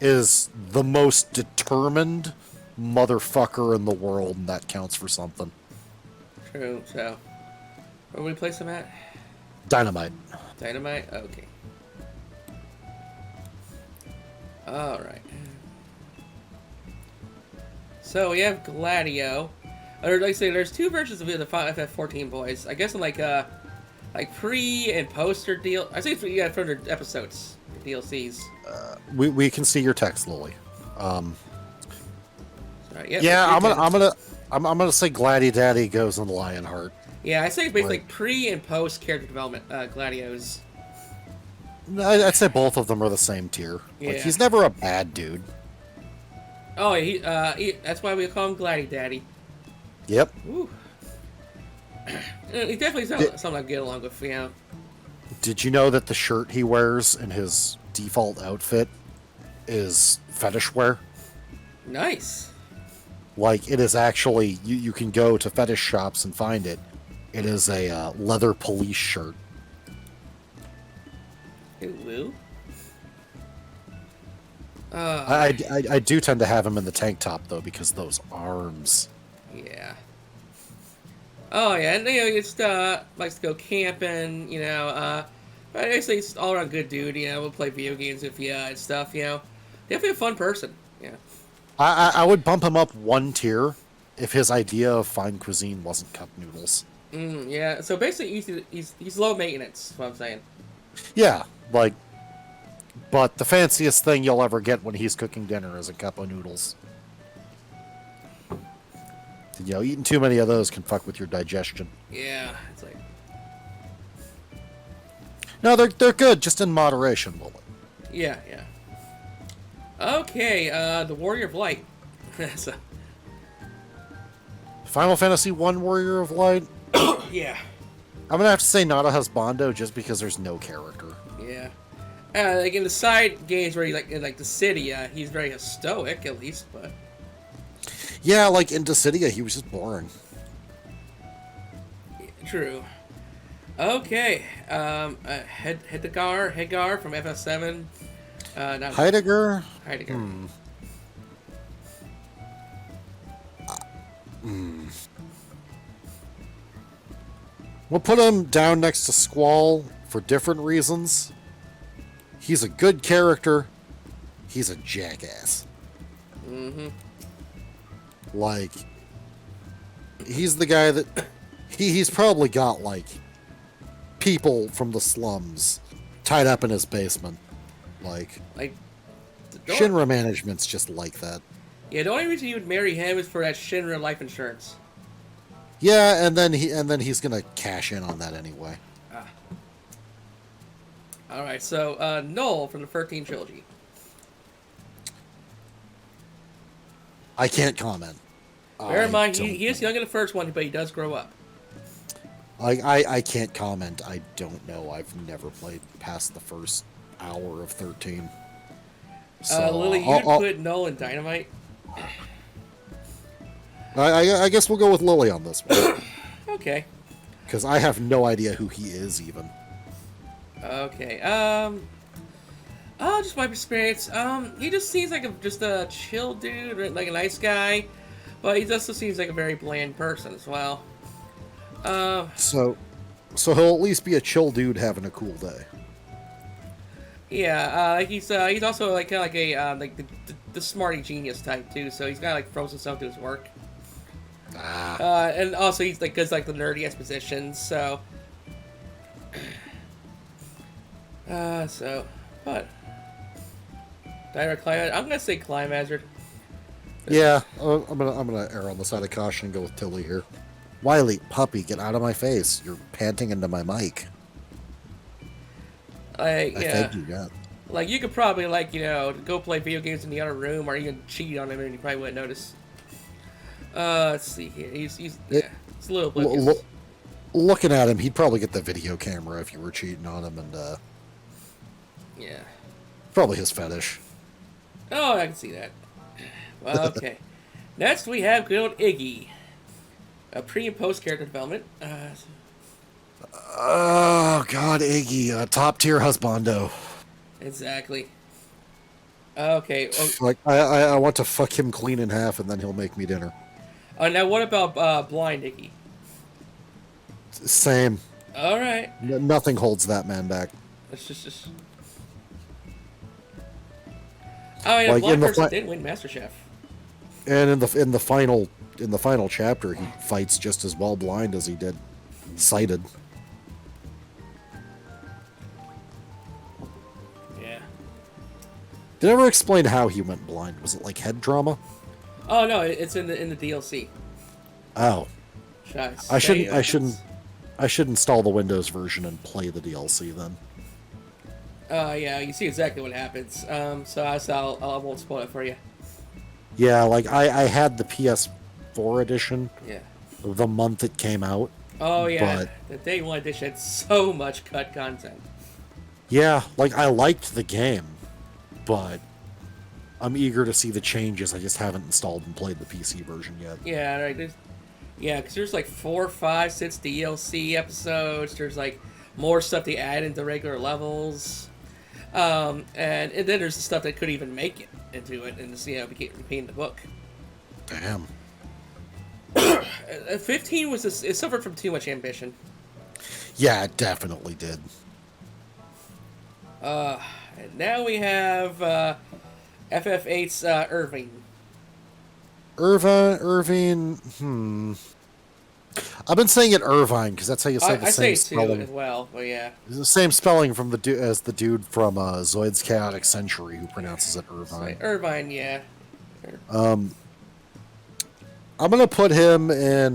is the most determined motherfucker in the world, and that counts for something. True, so where would we place him at? Dynamite. Dynamite? Okay. Alright. So we have Gladio. Or like I say, there's two versions of the FF14 boys. I guess in like pre and poster deal. I think yeah, for the episodes, DLCs. We can see your text, Lily. Yep, yeah, I'm gonna say Gladdy Daddy goes in Lionheart. Yeah, I say it's basically like pre and post character development. Gladios. I'd say both of them are the same tier. Yeah. Like, he's never a bad dude. Oh, that's why we call him Gladdy Daddy. Yep. Woo. He definitely something I get along with, you know. Did you know that the shirt he wears in his default outfit is fetish wear? Nice. Like, it is actually, you can go to fetish shops and find it. It is a leather police shirt. Ooh. I do tend to have him in the tank top, though, because those arms. Yeah. Oh, yeah, and, you know, he just likes to go camping, you know, but basically he's all around good dude, you know, we'll play video games if you, and stuff, you know. Definitely a fun person, yeah. I would bump him up one tier if his idea of fine cuisine wasn't cup noodles. Yeah, so basically he's low maintenance, is what I'm saying. Yeah, like, but the fanciest thing you'll ever get when he's cooking dinner is a cup of noodles. You know, eating too many of those can fuck with your digestion. Yeah, it's like... No, they're good, just in moderation, Lily. Yeah. Okay, the Warrior of Light. So... Final Fantasy I Warrior of Light? Yeah. I'm gonna have to say not a husbando just because there's no character. Yeah. Like in the side games where he's like in like the city, he's very stoic at least, but... Yeah, like in Dissidia, he was just boring. True. Okay. Hegar from FF7. Heidegger? Heidegger. We'll put him down next to Squall for different reasons. He's a good character. He's a jackass. Mm-hmm. Like, he's the guy that... He's probably got, like, people from the slums tied up in his basement. Like Shinra management's just like that. Yeah, the only reason you would marry him is for that Shinra life insurance. Yeah, and then he's gonna cash in on that anyway. Alright, so Noel from the 13 trilogy. I can't comment. Bear in mind, he is young in the first one, but he does grow up. I can't comment. I don't know. I've never played past the first hour of 13. So, Lily, you'd put Noel in Dynamite? I guess we'll go with Lily on this one. Okay. Because I have no idea who he is, even. Okay, just my experience, he just seems like just a chill dude, like a nice guy, but he also seems like a very bland person as well. So he'll at least be a chill dude having a cool day. Yeah, he's also like kind of like a like the smarty genius type too. So he's kind of like throws himself to his work. And also he's like does like the nerdy expositions. So, but direct climate. I'm gonna say climb hazard. Yeah, I'm gonna err on the side of caution and go with Tilly here. Wiley, puppy, get out of my face! You're panting into my mic. Like, yeah. Thank you, yeah. Like, you could probably, like, you know, go play video games in the other room or even cheat on him and you probably wouldn't notice. Let's see here. He's a little oblivious. Looking at him, he'd probably get the video camera if you were cheating on him, and, yeah. Probably his fetish. Oh, I can see that. Well, okay. Next, we have good old Iggy. Pre- and post-character development. Oh, God, Iggy. Top tier husbando. Exactly. Okay. Like, I want to fuck him clean in half, and then he'll make me dinner. Now what about blind Iggy? Same. All right. Nothing holds that man back. It's just... Oh, yeah, like blind person did win MasterChef. And in the final chapter, he fights just as well blind as he did sighted. Yeah. Did I ever explain how he went blind? Was it like head trauma? Oh no, it's in the DLC. Oh, I should install the Windows version and play the DLC then. Yeah, you see exactly what happens. So I won't spoil it for you. Yeah, like I had the PS4 edition Yeah. the month it came out. Oh yeah, But the day one edition had so much cut content. yeah, like I liked the game, but I'm eager to see the changes. I just haven't installed and played the PC version yet. Yeah, right. Because there's like 4, 5, 6 DLC episodes. There's like more stuff they add into regular levels, and then there's the stuff that couldn't even make it into it, and became the book. Damn. 15 it suffered from too much ambition. Yeah, it definitely did. And now we have FF8's Irving. Irvine. I've been saying it Irvine because that's how you say the I say same it too spelling. as well, but yeah. It's the same spelling from as the dude from Zoid's Chaotic Century who pronounces it Irvine. Irvine, yeah. I'm gonna put him in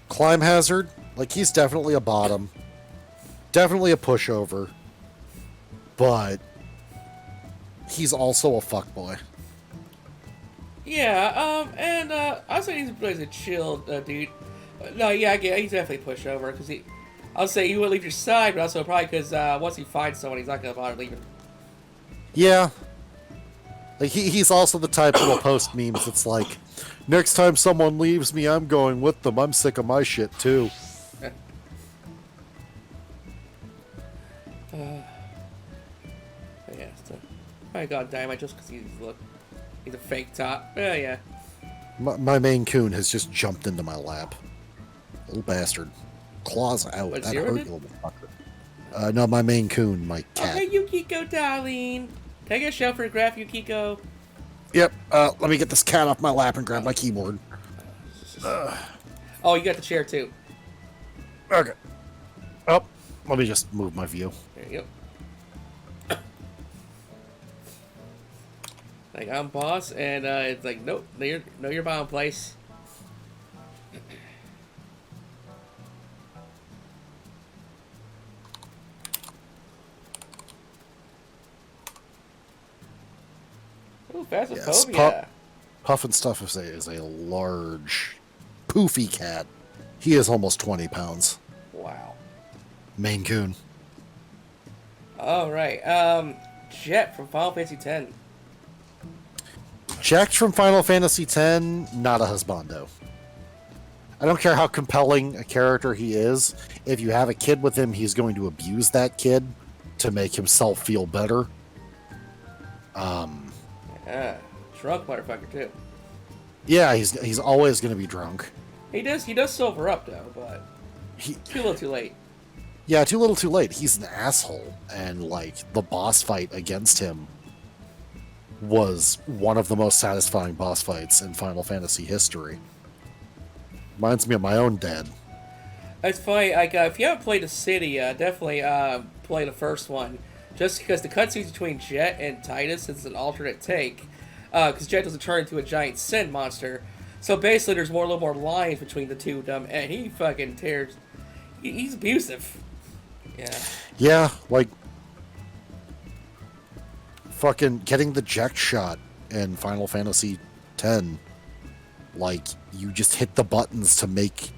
Climb Hazard. Like he's definitely a bottom, definitely a pushover, but he's also a fuckboy. Yeah, and I'll say he's a chill dude. No, yeah, I get he's definitely a pushover because I'll say he would leave your side, but also probably because once he finds someone, he's not gonna bother leaving. Yeah. Like he's also the type that'll post memes that's like, next time someone leaves me, I'm going with them. I'm sick of my shit too. Yeah, so I got Dynamite just because he's a fake top. Yeah. My Maine Coon has just jumped into my lap. Little bastard. Claws out. What, That Zero hurt did? you, little fucker. No, my Maine Coon, my cat. Okay, Yukiko, darling. Take a show for a graph, Yukiko. Yep. Let me get this cat off my lap and grab my keyboard. Oh, you got the chair too. Okay. Oh, let me just move my view. There you go. Like I'm boss, and it's like nope, know your bound place. Ooh, Phasmophobia. Yes, Puff and Stuff is a large, poofy cat. He is almost 20 pounds. Wow. Maine Coon. All right. Jet from Final Fantasy X. Jack from Final Fantasy X, not a husbando. I don't care how compelling a character he is. If you have a kid with him, he's going to abuse that kid to make himself feel better. Yeah. Drunk motherfucker too. Yeah, he's always going to be drunk. He does sober up though, but too little, too late. Yeah, too little, too late. He's an asshole, and like the boss fight against him was one of the most satisfying boss fights in Final Fantasy history. Reminds me of my own dad. It's funny. Like if you haven't played the city, definitely play the first one. Just because the cutscenes between Jet and Titus is an alternate take, because Jet doesn't turn into a giant sin monster. So basically, there's a little more lines between the two of them, and he fucking tears. He's abusive. Yeah. Yeah, like fucking getting the Jack shot in Final Fantasy X. Like you just hit the buttons to make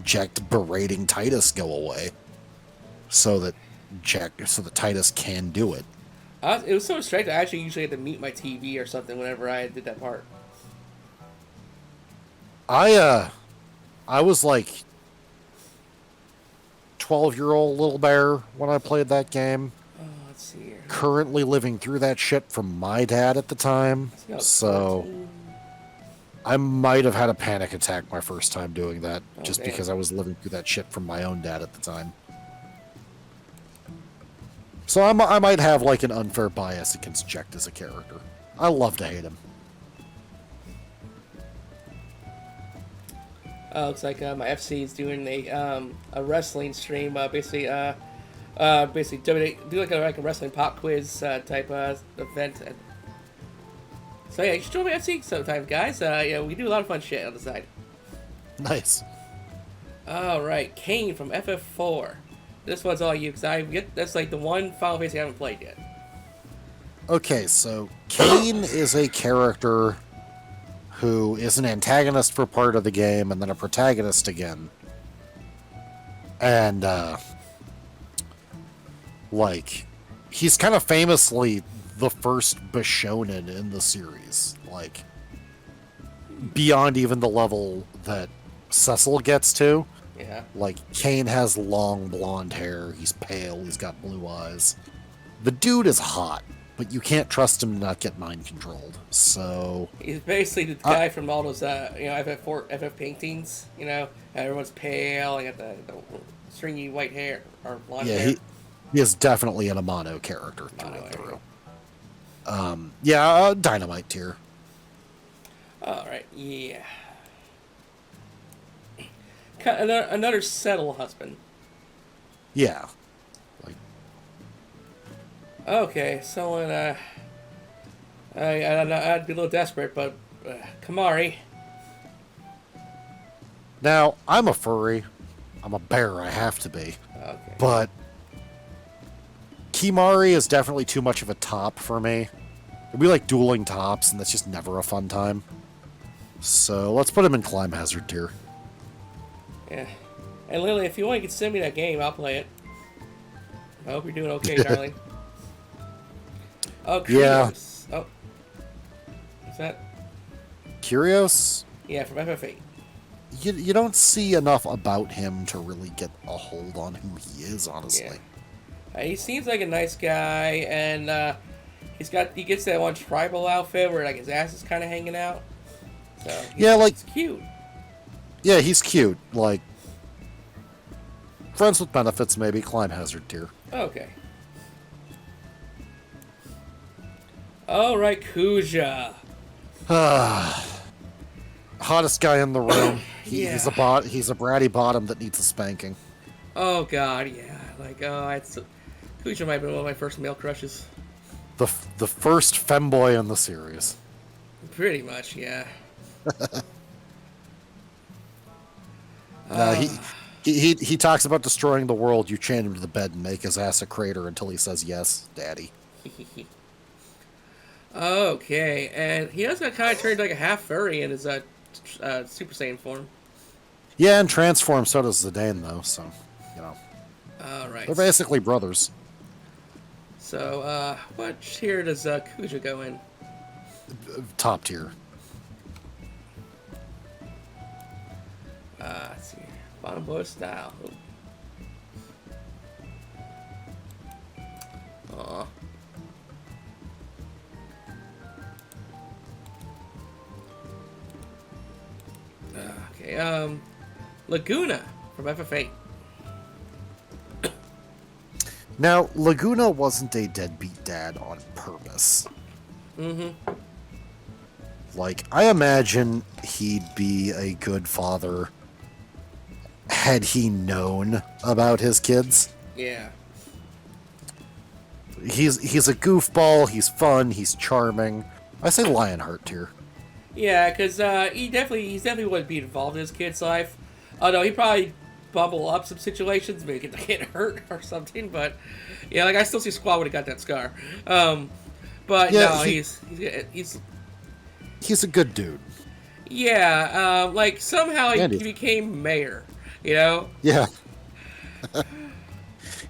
Jack berating Titus go away, so that Titus can do it. It was so strange. I actually usually had to mute my TV or something whenever I did that part. I was like 12-year-old little bear when I played that game. Oh, let's see here. Currently living through that shit from my dad at the time. So 14. I might have had a panic attack my first time doing that, just damn. because I was living through that shit from my own dad at the time. So I might have like an unfair bias against Jecht as a character. I love to hate him. Looks like my FC is doing a wrestling stream. Basically do like a wrestling pop quiz type event. So yeah, you should join my FC sometimes, guys. Yeah, we do a lot of fun shit on the side. Nice. All right, Kane from FF4. This one's all you, because that's like the one Final Fantasy I haven't played yet. Okay, so Kane is a character who is an antagonist for part of the game and then a protagonist again. And, like, he's kind of famously the first Bishonen in the series. Like, beyond even the level that Cecil gets to. Yeah. Like, Kane has long blonde hair, he's pale, he's got blue eyes. The dude is hot, but you can't trust him to not get mind controlled. So He's basically the guy from all those FF paintings. Everyone's pale and got the stringy white hair or blonde hair. He is definitely an Amano character through Amano, and through. Dynamite tier. All right, yeah. Another settle husband. Yeah. Like, okay, someone I'd be a little desperate, but Kamari. now, I'm a furry. I'm a bear, I have to be. Okay. But Kimari is definitely too much of a top for me. We like dueling tops, and that's just never a fun time. So let's put him in climb hazard tier. Yeah. And Lily, if you want, you can send me that game. I'll play it. I hope you're doing okay, darling. Oh, Krios. Yeah. Oh. Is that? Curios? Yeah, from FF8. You don't see enough about him to really get a hold on who he is, honestly. Yeah. He seems like a nice guy, and he gets that one tribal outfit where like his ass is kind of hanging out. So he's cute. Yeah, he's cute. Like, friends with benefits, maybe. Climb hazard tier. Okay. All right, Kuja. Hottest guy in the room. Yeah. He's a bratty bottom that needs a spanking. Oh God, yeah. Like, Kuja might have been one of my first male crushes. The first femboy in the series. Pretty much, yeah. He talks about destroying the world. You chain him to the bed and make his ass a crater until he says yes, daddy. Okay, and he also kind of turned like a half furry in his Super Saiyan form. Yeah, and transform, so does Zidane, though, so, you know. Alright. They're basically brothers. So, what tier does Kuja go in? Top tier. Let's see. Bottom blow style. Aw. Okay, Laguna from FF8. Now, Laguna wasn't a deadbeat dad on purpose. Mm-hmm. Like, I imagine he'd be a good father had he known about his kids. Yeah. He's a goofball, he's fun, he's charming. I say Lionheart tier. Yeah, because he's definitely wouldn't be involved in his kid's life. Although he probably bubble up some situations, maybe get hurt or something. But yeah, like I still see Squaw would have got that scar. But yeah, no, he's a good dude. Yeah, like somehow he became mayor. You know? Yeah.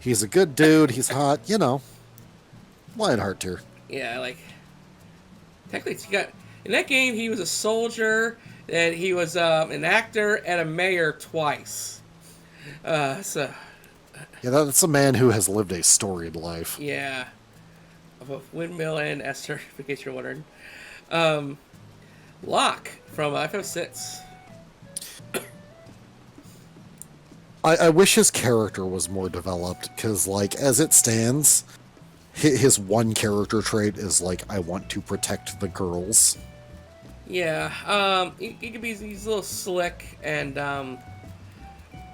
He's a good dude. He's hot. You know, Lionheart tier. Yeah, like technically he got. In that game, he was a soldier, and he was an actor and a mayor twice. Yeah, that's a man who has lived a storied life. Yeah. Of both Windmill and Esther, in case you're wondering. Locke from FF6. I wish his character was more developed, because, like, as it stands, his one character trait is like, I want to protect the girls. Yeah, he could be, he's a little slick, and,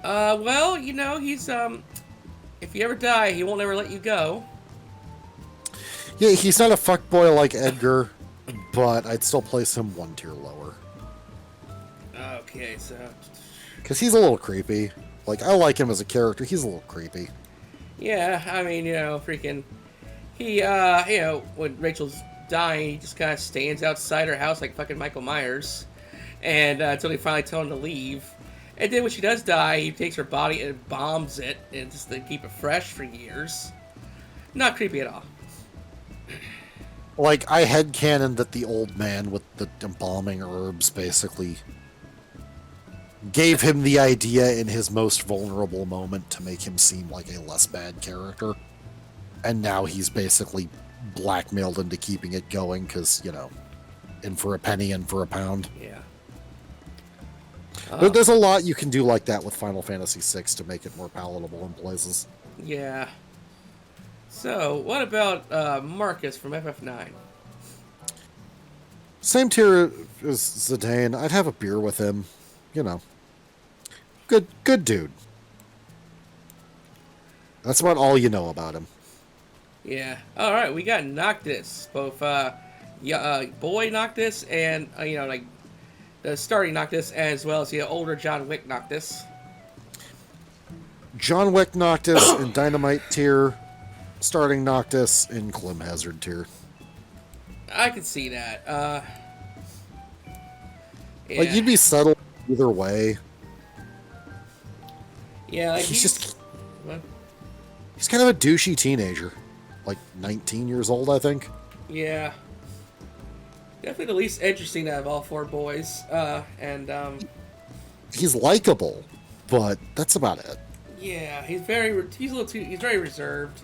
well, you know, he's, if you ever die, he won't ever let you go. Yeah, he's not a fuckboy like Edgar, but I'd still place him one tier lower. Okay, so... Because he's a little creepy. Like, I like him as a character, he's a little creepy. Yeah, I mean, you know, freaking... He, you know, when Rachel's dying, he just kind of stands outside her house like fucking Michael Myers. And, until they finally tell him to leave. And then when she does die, he takes her body and bombs it, and just to keep it fresh for years. Not creepy at all. Like, I headcanon that the old man with the embalming herbs basically gave him the idea in his most vulnerable moment to make him seem like a less bad character. And now he's basically blackmailed into keeping it going because, you know, in for a penny, in for a pound. Yeah. There's a lot you can do like that with Final Fantasy VI to make it more palatable in places. Yeah. So, what about Marcus from FF9? Same tier as Zidane. I'd have a beer with him. You know. Good dude. That's about all you know about him. Yeah. All right, we got Noctis, both boy Noctis and you know, like the starting Noctis, as well as the older John Wick Noctis. John Wick Noctis in Dynamite tier, starting Noctis in Clem Hazard tier. I could see that. Yeah. Like, you'd be settled either way. Yeah, like He's just... What? He's kind of a douchey teenager. Like, 19 years old, I think. Yeah. Definitely the least interesting out of all four boys. He's likable, but that's about it. Yeah, he's very reserved.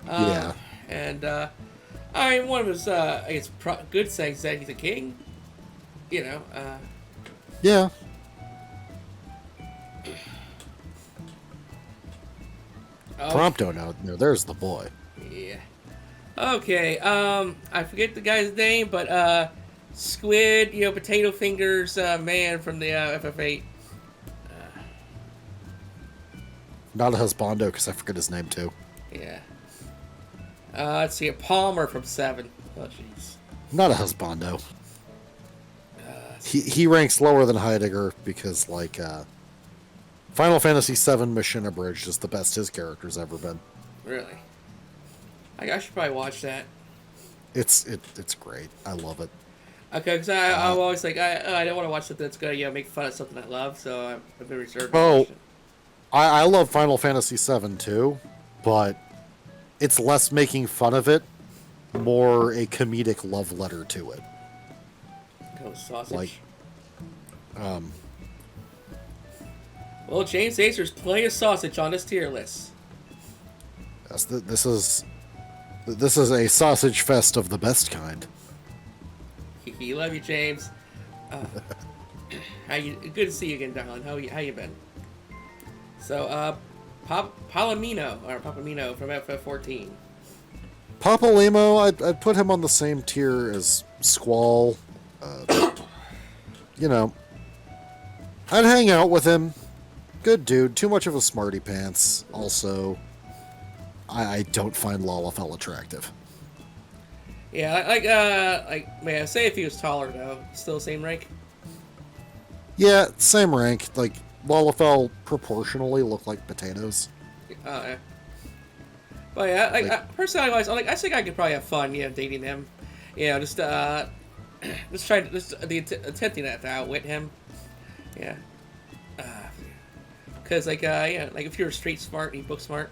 Yeah. And I mean, one of his I guess good things is that he's a king. You know. Yeah. Prompto now. No, there's the boy. Yeah. Okay. I forget the guy's name, but Squid, you know, Potato Fingers, man from the FF8. Not a husbando, because I forget his name too. Yeah. Let's see, a Palmer from 7. Oh, jeez. Not a husbando. He ranks lower than Heidegger because, like, Final Fantasy VII Mission Abridged is the best his character's ever been. Really? I should probably watch that. It's great. I love it. Okay, because I'm always like, I don't want to watch something that's going to, you know, make fun of something I love, so I've been reserved. Oh, I love Final Fantasy VII too, but it's less making fun of it, more a comedic love letter to it. Oh, sausage. Like, well, James Acer's plenty of sausage on this tier list. yes, this is a sausage fest of the best kind. Love you, James. Good to see you again, darling. How you been? So, Palomino from FF14. Papa Limo, I'd put him on the same tier as Squall. You know, I'd hang out with him. Good dude. Too much of a smarty pants. Also, I don't find Lalafell attractive. Yeah, like man, say if he was taller though, still same rank. Yeah, same rank. Like, Lalafell proportionally look like potatoes. Yeah. But yeah, like, personally, I think I could probably have fun, you know, dating him. You know, just attempting to outwit him. Yeah. Cause like yeah, like if you're street smart and you book smart,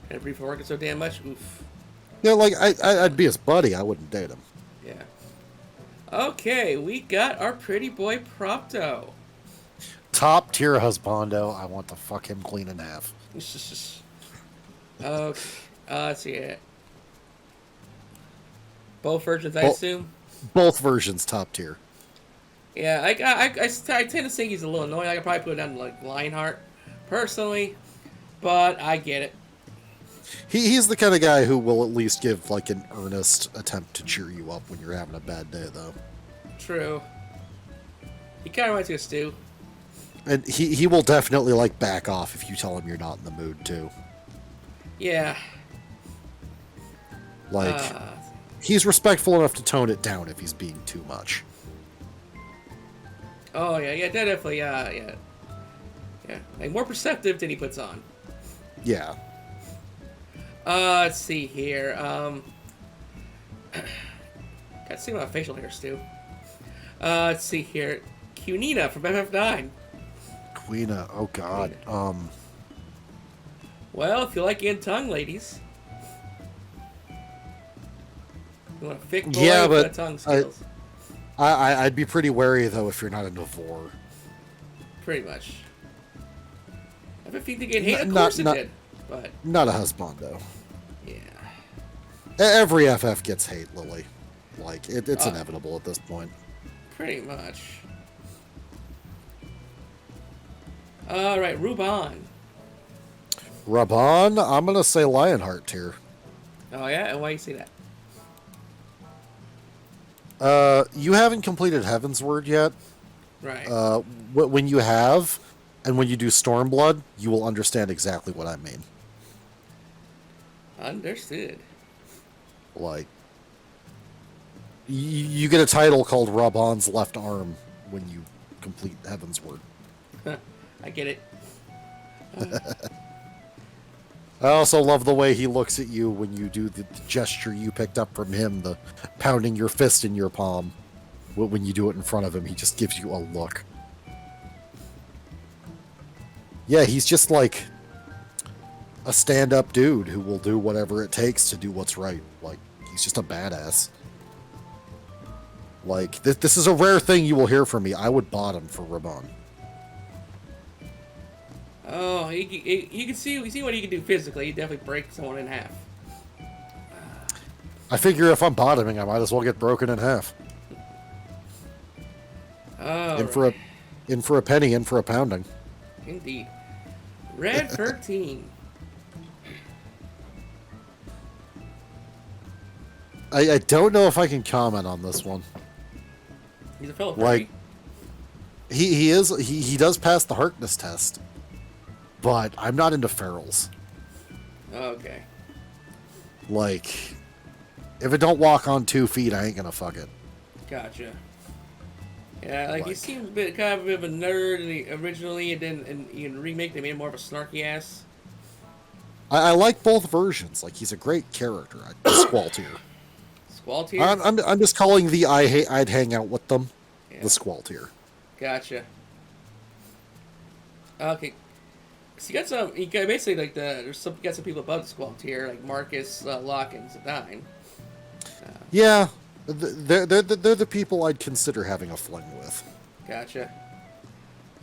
and brief for working so damn much, oof. Yeah, like I'd be his buddy. I wouldn't date him. Yeah. Okay, we got our pretty boy Prompto. Top tier husbando. I want to fuck him clean in half. Okay. Let's see it. Both versions, I assume. Both versions top tier. Yeah, I tend to think he's a little annoying. I could probably put it down to like Lionheart, personally, but I get it. He's the kind of guy who will at least give like an earnest attempt to cheer you up when you're having a bad day, though. True. He kind of reminds me of Stu. And he will definitely like back off if you tell him you're not in the mood too. Yeah. Like he's respectful enough to tone it down if he's being too much. Oh yeah, definitely. Yeah. Like more perceptive than he puts on. Yeah. Let's see here. Gotta see my facial hair, Stu. Let's see here. Cunina from FF9. Queena, oh god. Well, if you like in tongue, ladies. You want a thick boy Yeah, with but tongue skills. I'd be pretty wary though if you're not into vor. Pretty much. FF15 did get hate, of Not- course not- it did. But, Not a husbando. yeah. Every FF gets hate, Lily. Like it's Uh. inevitable at this point. Pretty much. Alright, Ruban. Raban, I'm gonna say Lionheart tier. Oh yeah? And why you say that? You haven't completed Heaven's Word yet. Right. When you have, and when you do Stormblood, you will understand exactly what I mean. Understood. Like, you get a title called Raban's Left Arm when you complete Heaven's Word. I get it. I also love the way he looks at you when you do the gesture you picked up from him, the pounding your fist in your palm. When you do it in front of him, he just gives you a look. Yeah, he's just like a stand-up dude who will do whatever it takes to do what's right. Like, he's just a badass. Like, this is a rare thing you will hear from me. I would bottom for Raban. Oh, you can see what he can do physically. He definitely break someone in half. I figure if I'm bottoming, I might as well get broken in half. Oh, In for a penny, in for a pounding. Indeed. Red 13. I don't know if I can comment on this one. He's a fellow Like, he does pass the Harkness test, but I'm not into ferals. Okay. Like, if it don't walk on 2 feet, I ain't gonna fuck it. Gotcha. Yeah, like he Like- seemed kind of a bit of a nerd originally, and then in remake they made him more of a snarky ass. I like both versions. Like, he's a great character. Squall tier. Squall tier. I'm just calling the I'd hang out with them Yeah. the Squall tier. Gotcha. Okay. So you got basically like you got some people above the Squall tier, like Marcus, Locke, and Zidane. Yeah, they're the people I'd consider having a fling with. Gotcha.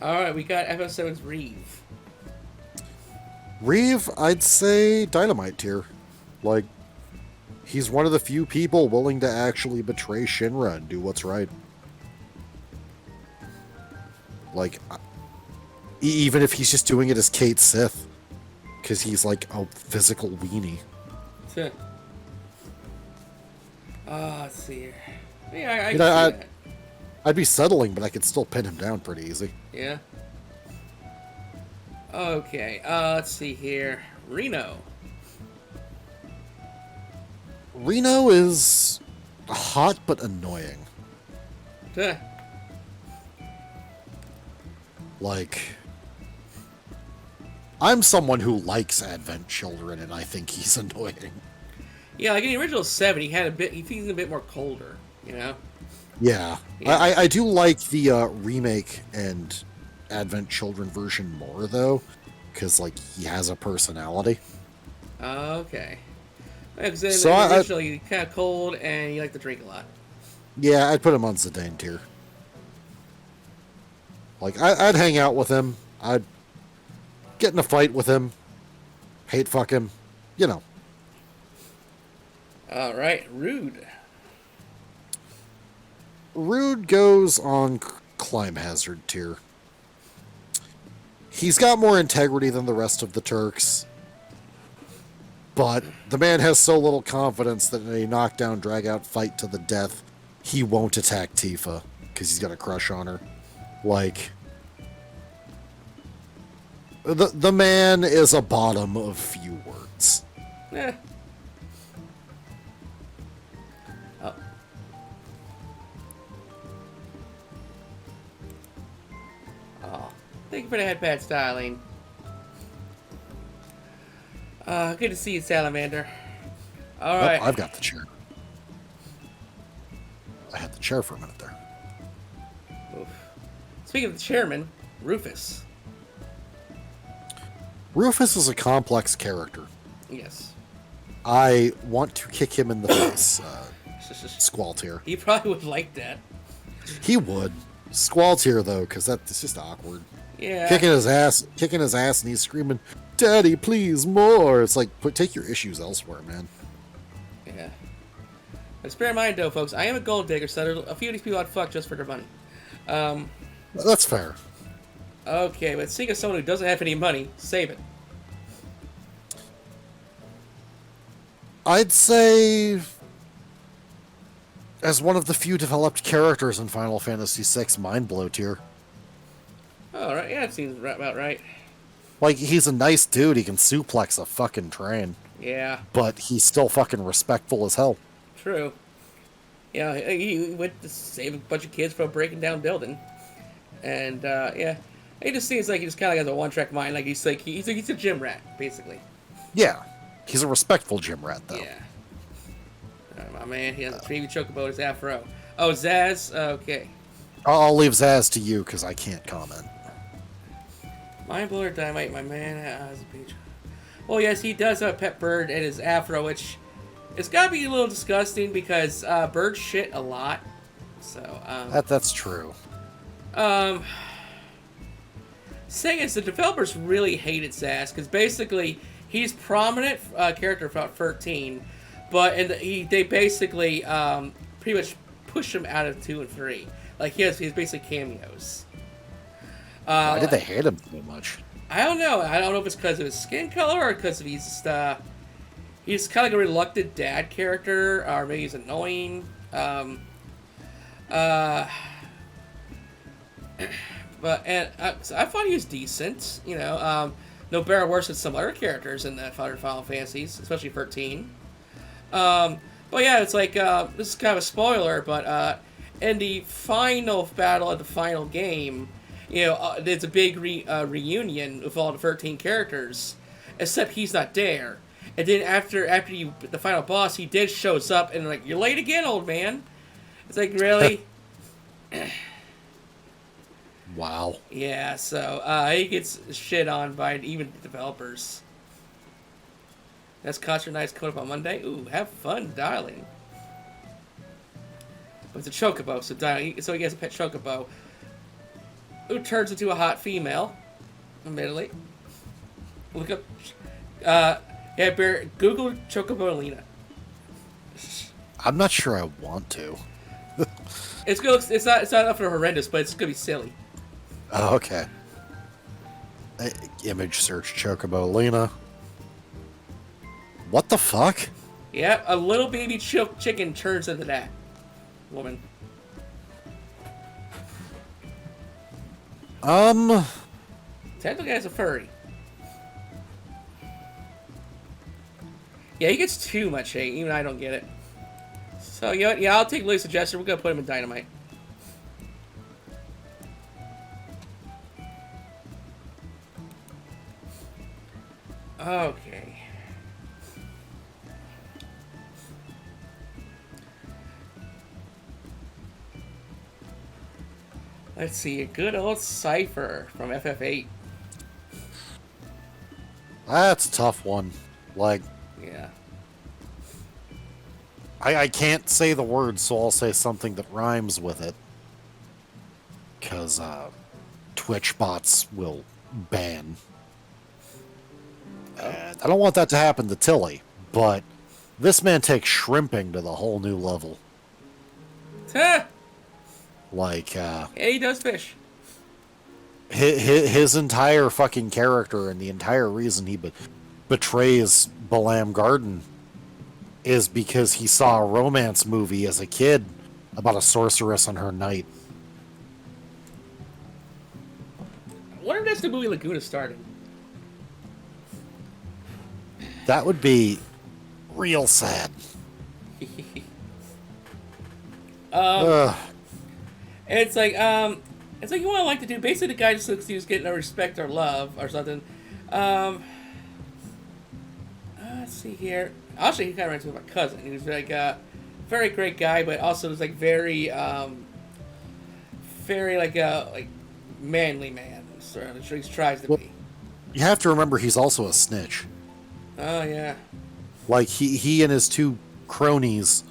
Alright, we got FF7's Reeve. Reeve, I'd say Dynamite tier. Like, he's one of the few people willing to actually betray Shinra and do what's right. Like, even if he's just doing it as Kate Sith, because he's like a physical weenie. Let's see here. Yeah, I You can know, see that. I'd be settling, but I could still pin him down pretty easy. Yeah. Okay, let's see here. Reno. Reno is hot but annoying. Huh. Like, I'm someone who likes Advent Children, and I think he's annoying. Yeah, like in the original 7, he feels a bit more colder, you know? Yeah, Yeah. I do like the remake and Advent Children version more, though, because, like, he has a personality. Okay. Because then So I- originally you're kind of cold and you like to drink a lot. Yeah, I'd put him on Zidane tier. Like, I'd hang out with him. I'd get in a fight with him. Hate fuck him. You know. Alright, Rude. Rude goes on Climb Hazard tier. He's got more integrity than the rest of the Turks. But the man has so little confidence that in a knockdown, drag-out fight to the death, he won't attack Tifa because he's got a crush on her. Like, the man is a bottom of few words. Eh. Oh. Oh. Thank you for the headpad styling. Good to see you, Salamander. All right. I've got the chair. I had the chair for a minute there. Oof. Speaking of the chairman, Rufus. Rufus is a complex character. Yes. I want to kick him in the face, Squaltier. He probably would like that. He would. Squaltier, though, because that's just awkward. Yeah. Kicking his ass, and he's screaming, "Daddy, please, more!" It's like, take your issues elsewhere, man. Yeah. But bear in mind, though, folks, I am a gold digger, so a few of these people I'd fuck just for their money. That's fair. Okay, but seeing as someone who doesn't have any money, save it. I'd say, as one of the few developed characters in Final Fantasy VI, Mind Blow tier. All right, yeah, that seems about right. Like, he's a nice dude. He can suplex a fucking train. Yeah. But he's still fucking respectful as hell. True. Yeah, he went to save a bunch of kids from a breaking down building. And, yeah. He just seems like he just kind of has a one-track mind. Like, he's a gym rat, basically. Yeah. He's a respectful gym rat, though. Yeah. My man, he has a baby chocobo his afro. Oh, Zaz? Okay. I'll leave Zaz to you, because I can't comment. Mind blower dynamite, my man has a beach. Well, yes, he does have a pet bird and his afro, which it's gotta be a little disgusting because birds shit a lot. So That's true. Saying is the developers really hated Zaz because basically he's prominent character for about 13, but they basically pretty much push him out of 2 and 3. Like he's basically cameos. Why did they hate him so much? I don't know. I don't know if it's because of his skin color or because he's kind of like a reluctant dad character, or maybe he's annoying. But so I thought he was decent. You know, no better or worse than some other characters in the Final Fantasies, especially 13. But yeah, it's like this is kind of a spoiler, but in the final battle of the final game. You know, it's a big reunion with all the 13 characters, except he's not there. And then after the final boss, he did shows up and like, you're late again, old man. It's like, really? Wow. Yeah, so he gets shit on by even the developers. That's concert nights coming up on Monday. Ooh, have fun dialing. But it's a chocobo, so he gets a pet chocobo. Who turns into a hot female, admittedly. Look up, Google Chocobo Lena. I'm not sure I want to. It's good. It's not enough for horrendous, but it's gonna be silly. Oh, okay. Image search Chocobo Lena. What the fuck? Yeah, a little baby chicken turns into that woman. Technically, as a furry. Yeah, he gets too much hate. Even I don't get it. So, you know what? Yeah, I'll take Lily's suggestion. We're gonna put him in Dynamite. Okay. Let's see, a good old Cypher from FF8. That's a tough one. Like, Yeah. I can't say the word, so I'll say something that rhymes with it. Because Twitch bots will ban. And I don't want that to happen to Tilly, but this man takes shrimping to the whole new level. Ha! Like, Yeah, he does fish. his entire fucking character and the entire reason he betrays Balam Garden is because he saw a romance movie as a kid about a sorceress on her knight. I wonder if that's the movie Laguna started. That would be real sad. Ugh. It's like you want to like to do. Basically, the guy just looks like he was getting no respect or love or something. Let's see here. Actually, he kind of reminds me of my cousin. He was like a very great guy, but also was like very like manly man. Sort of, he tries to be. You have to remember he's also a snitch. Oh yeah. Like he and his two cronies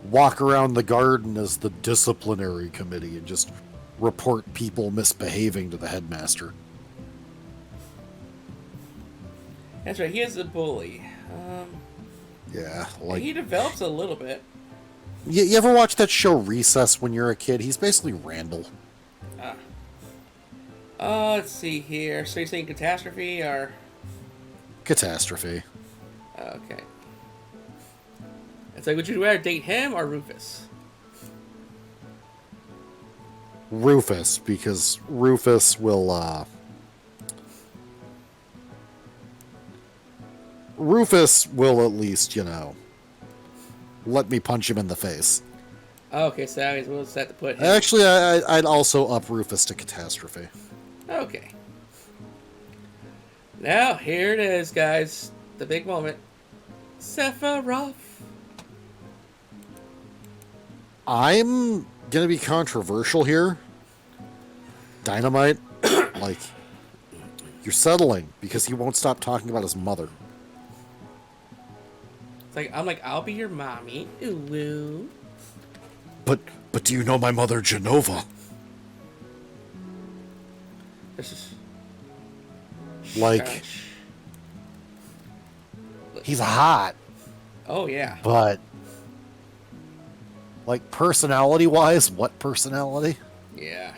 walk around the garden as the disciplinary committee and just report people misbehaving to the headmaster. That's right. He is a bully. Yeah, like he develops a little bit. You ever watch that show Recess when you're a kid? He's basically Randall. Let's see here. So you're saying catastrophe or Catastrophe. okay? It's like, would you rather date him or Rufus? Rufus, because Rufus will at least, let me punch him in the face. Okay, so I was set to put him. Actually, I'd also up Rufus to Catastrophe. Okay. Now, here it is, guys. The big moment. Sephiroth. I'm gonna be controversial here. Dynamite, like, you're settling because he won't stop talking about his mother. It's like, I'll be your mommy. Ooh, woo. But do you know my mother, Genova? This is... Like, he's hot, oh, yeah. but, like, personality-wise, what personality? Yeah.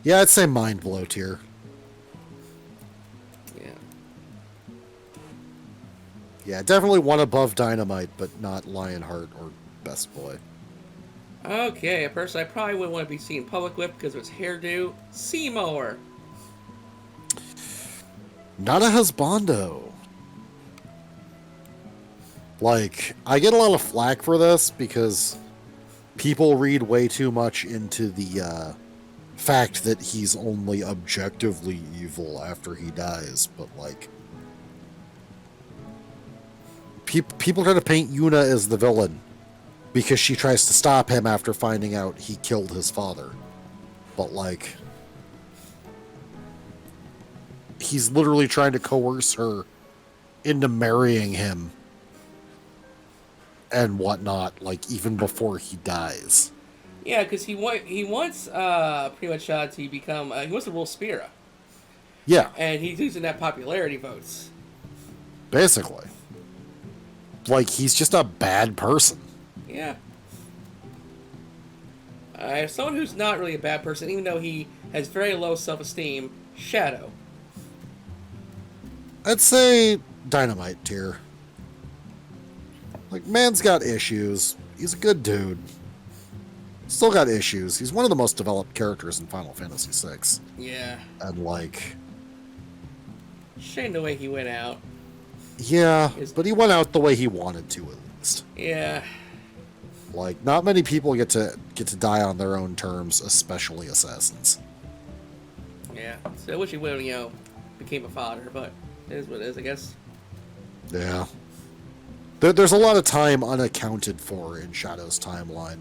Yeah, I'd say mind blow tier. Yeah. Yeah, definitely one above Dynamite, but not Lionheart or Best Boy. Okay, a person I probably wouldn't want to be seen in public with because of his hairdo, Seymour. Not a husbando. Like, I get a lot of flack for this because people read way too much into the fact that he's only objectively evil after he dies, but like, people try to paint Yuna as the villain because she tries to stop him after finding out he killed his father. But like, he's literally trying to coerce her into marrying him and whatnot, like, even before he dies. Yeah, because he wants pretty much to become he wants to rule Spira. Yeah, And he's using that popularity votes. basically. Like, he's just a bad person. Yeah. Someone who's not really a bad person, even though he has very low self-esteem, Shadow. I'd say Dynamite tier. Like, man's got issues. He's a good dude. Still got issues. He's one of the most developed characters in Final Fantasy VI. Yeah. And, like... Shame the way he went out. Yeah, but he went out the way he wanted to, at least. Yeah. Like, not many people get to die on their own terms, especially assassins. Yeah. So I wish he would have, became a father, but it is what it is, I guess. Yeah. There's a lot of time unaccounted for in Shadow's timeline,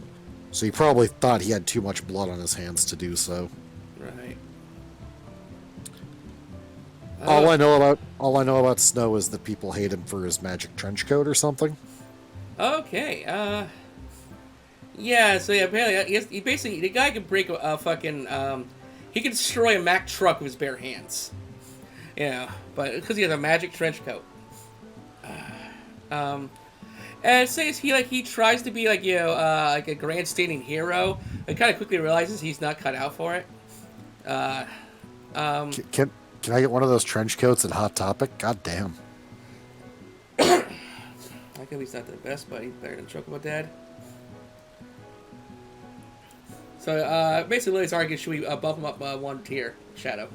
so he probably thought he had too much blood on his hands to do so. Right. All I know about Snow is that people hate him for his magic trench coat or something. Okay. Yeah. So yeah, apparently he basically the guy can break a fucking he can destroy a Mack truck with his bare hands. Yeah, but because he has a magic trench coat. And it says he tries to be like like a grandstanding hero, and kind of quickly realizes he's not cut out for it. Can Can I get one of those trench coats at Hot Topic? God damn. Like at least not the best, but he's better than Chocobo Dad. So basically, let's argue: should we bump him up one tier, Shadow?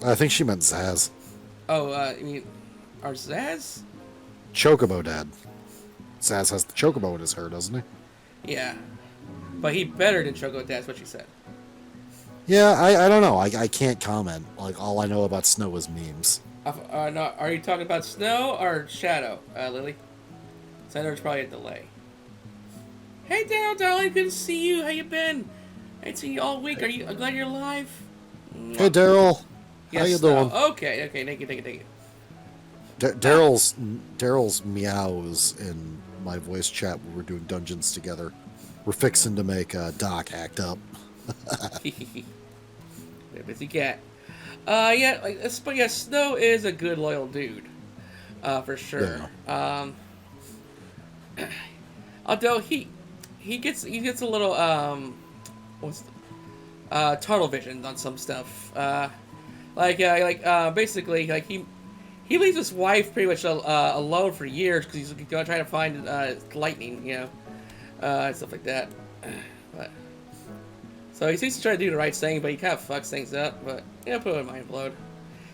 I think she meant Zaz. Oh, you mean our Zaz? Chocobo Dad. Zaz has the chocobo in his hair, doesn't he? Yeah, but he better than Chocobo Dad. That's what she said. Yeah, I don't know. I can't comment. Like, all I know about Snow is memes. No, are you talking about Snow or Shadow, Lily? So I know there's probably a delay. Hey, Daryl, darling, good to see you. How you been? I ain't seen you all week. I'm glad you're alive. Hey, Daryl. Yes, How you Snow. doing? Okay, thank you. Daryl's meows in my voice chat when we're doing dungeons together. We're fixing to make Doc act up. Busy cat. Yeah, but yeah, Snow is a good, loyal dude, for sure. Yeah. Although he gets a little tunnel vision on some stuff. Basically, like he leaves his wife pretty much alone for years because he's gonna try to find lightning, and stuff like that. But so he seems to try to do the right thing, but he kind of fucks things up. But put him in mind load.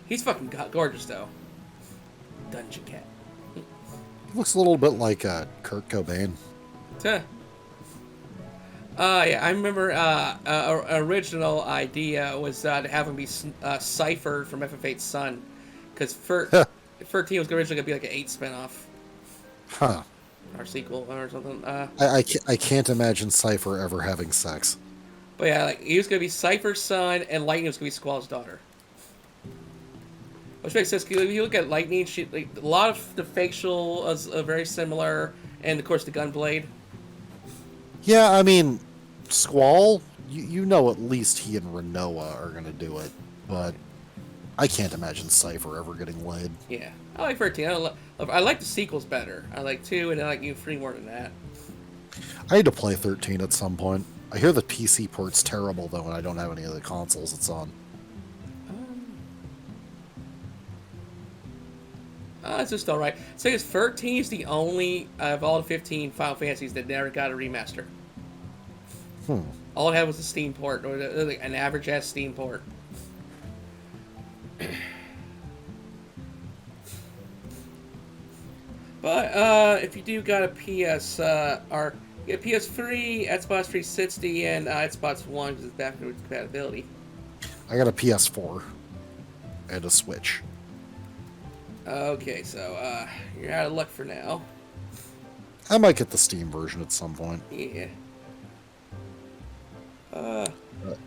He's fucking gorgeous though. Dungeon cat. He looks a little bit like Kurt Cobain. Huh. Yeah, I remember original idea was to have him be Cypher from FF8's son, because 13 was originally going to be like an 8 spinoff. Huh. Or sequel or something. I can't imagine Cypher ever having sex. But yeah, like, he was going to be Cypher's son, and Lightning was going to be Squall's daughter. Which makes sense, because if you look at Lightning, a lot of the facial is very similar, and of course the gunblade. Yeah, I mean, Squall, you know at least he and Renoa are going to do it, but I can't imagine Cypher ever getting laid. Yeah, I like 13. I like the sequels better. I like 2, and I like 3 more than that. I need to play 13 at some point. I hear the PC port's terrible, though, and I don't have any of the consoles it's on. It's just alright. So 13 is the only of all the 15 Final Fantasies that never got a remaster. All it had was a Steam port, or an average-ass Steam port. But if you do got a PS3, Xbox 360, and Xbox One, because it's backwards compatibility. I got a PS4 and a Switch. Okay, so you're out of luck for now. I might get the Steam version at some point. Yeah.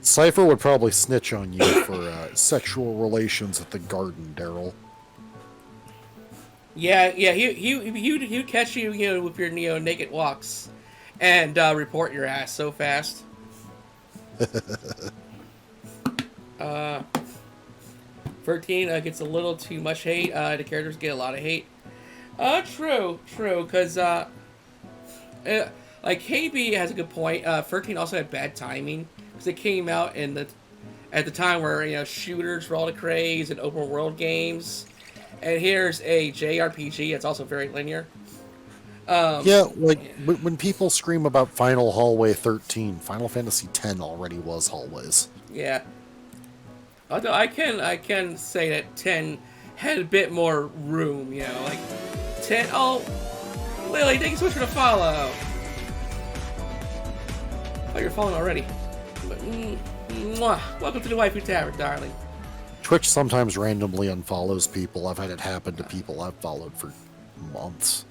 Cypher would probably snitch on you for sexual relations at the garden, Daryl. Yeah, he'd catch you, with your naked walks, and report your ass so fast. 13 gets a little too much hate. The characters get a lot of hate. True, because like KB has a good point. 13 also had bad timing because it came out at the time where shooters were all the craze and open world games, and here's a JRPG that's also very linear. Yeah, like when people scream about Final Hallway 13, Final Fantasy X already was hallways. Yeah. Although I can say that 10 had a bit more room, like 10. Oh, Lily, thank you so much for the follow. Oh, you're following already. But, welcome to the Waifu Tavern, darling. Twitch sometimes randomly unfollows people. I've had it happen to people I've followed for months.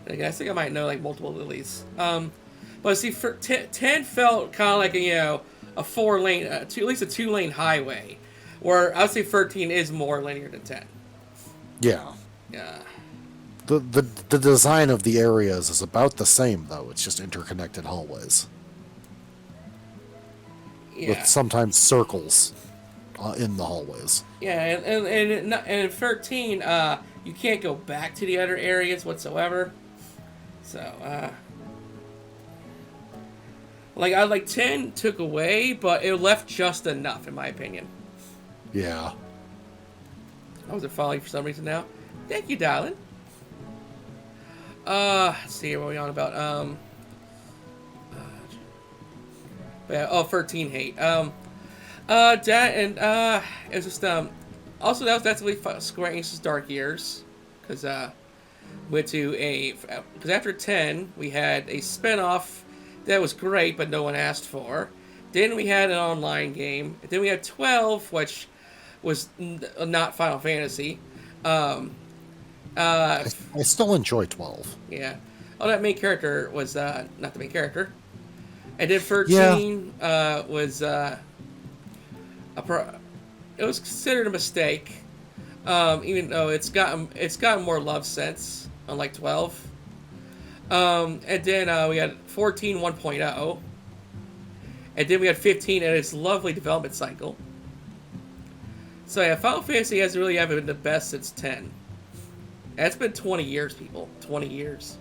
I think I might know like multiple Lilies. But see, for 10 felt kind of like a 4-lane, at least a 2-lane highway, where I would say 13 is more linear than 10. Yeah. Yeah. The design of the areas is about the same, though. It's just interconnected hallways. Yeah. With sometimes circles in the hallways. Yeah, and in 13, you can't go back to the other areas whatsoever. So, like 10 took away, but it left just enough, in my opinion. Yeah. I wasn't following for some reason now. Thank you, darling. Let's see what are we on about. Yeah, 13 hate. That and it was just also that's really Square Enix's Dark Years, because went to because after 10 we had a spinoff that was great but no one asked for. Then we had an online game. Then we had 12, which was not Final Fantasy. I still enjoy 12. Yeah. Oh, that main character was not the main character. And then 13 was it was considered a mistake, even though it's gotten more love since, unlike 12. And then we had 14 1.0, and then we had 15 and its lovely development cycle. So yeah, Final Fantasy hasn't really ever been the best since 10. That's been 20 years, people. 20 years.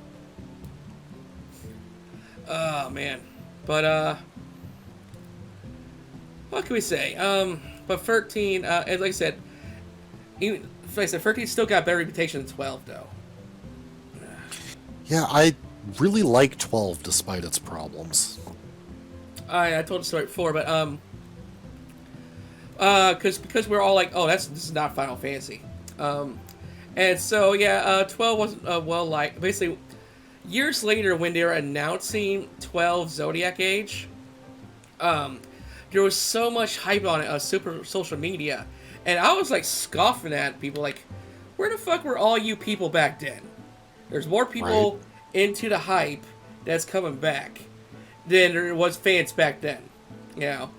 Oh man. But what can we say? But 13, like I said, 13 still got a better reputation than 12, though. Yeah, I really like 12 despite its problems. I told the story before, but because we're all like, oh, this is not Final Fantasy, and so yeah, 12 wasn't well liked. Basically, years later, when they were announcing 12 Zodiac Age, there was so much hype on it on super social media, and I was like scoffing at people like, where the fuck were all you people back then? There's more people into the hype that's coming back than there was fans back then, you know.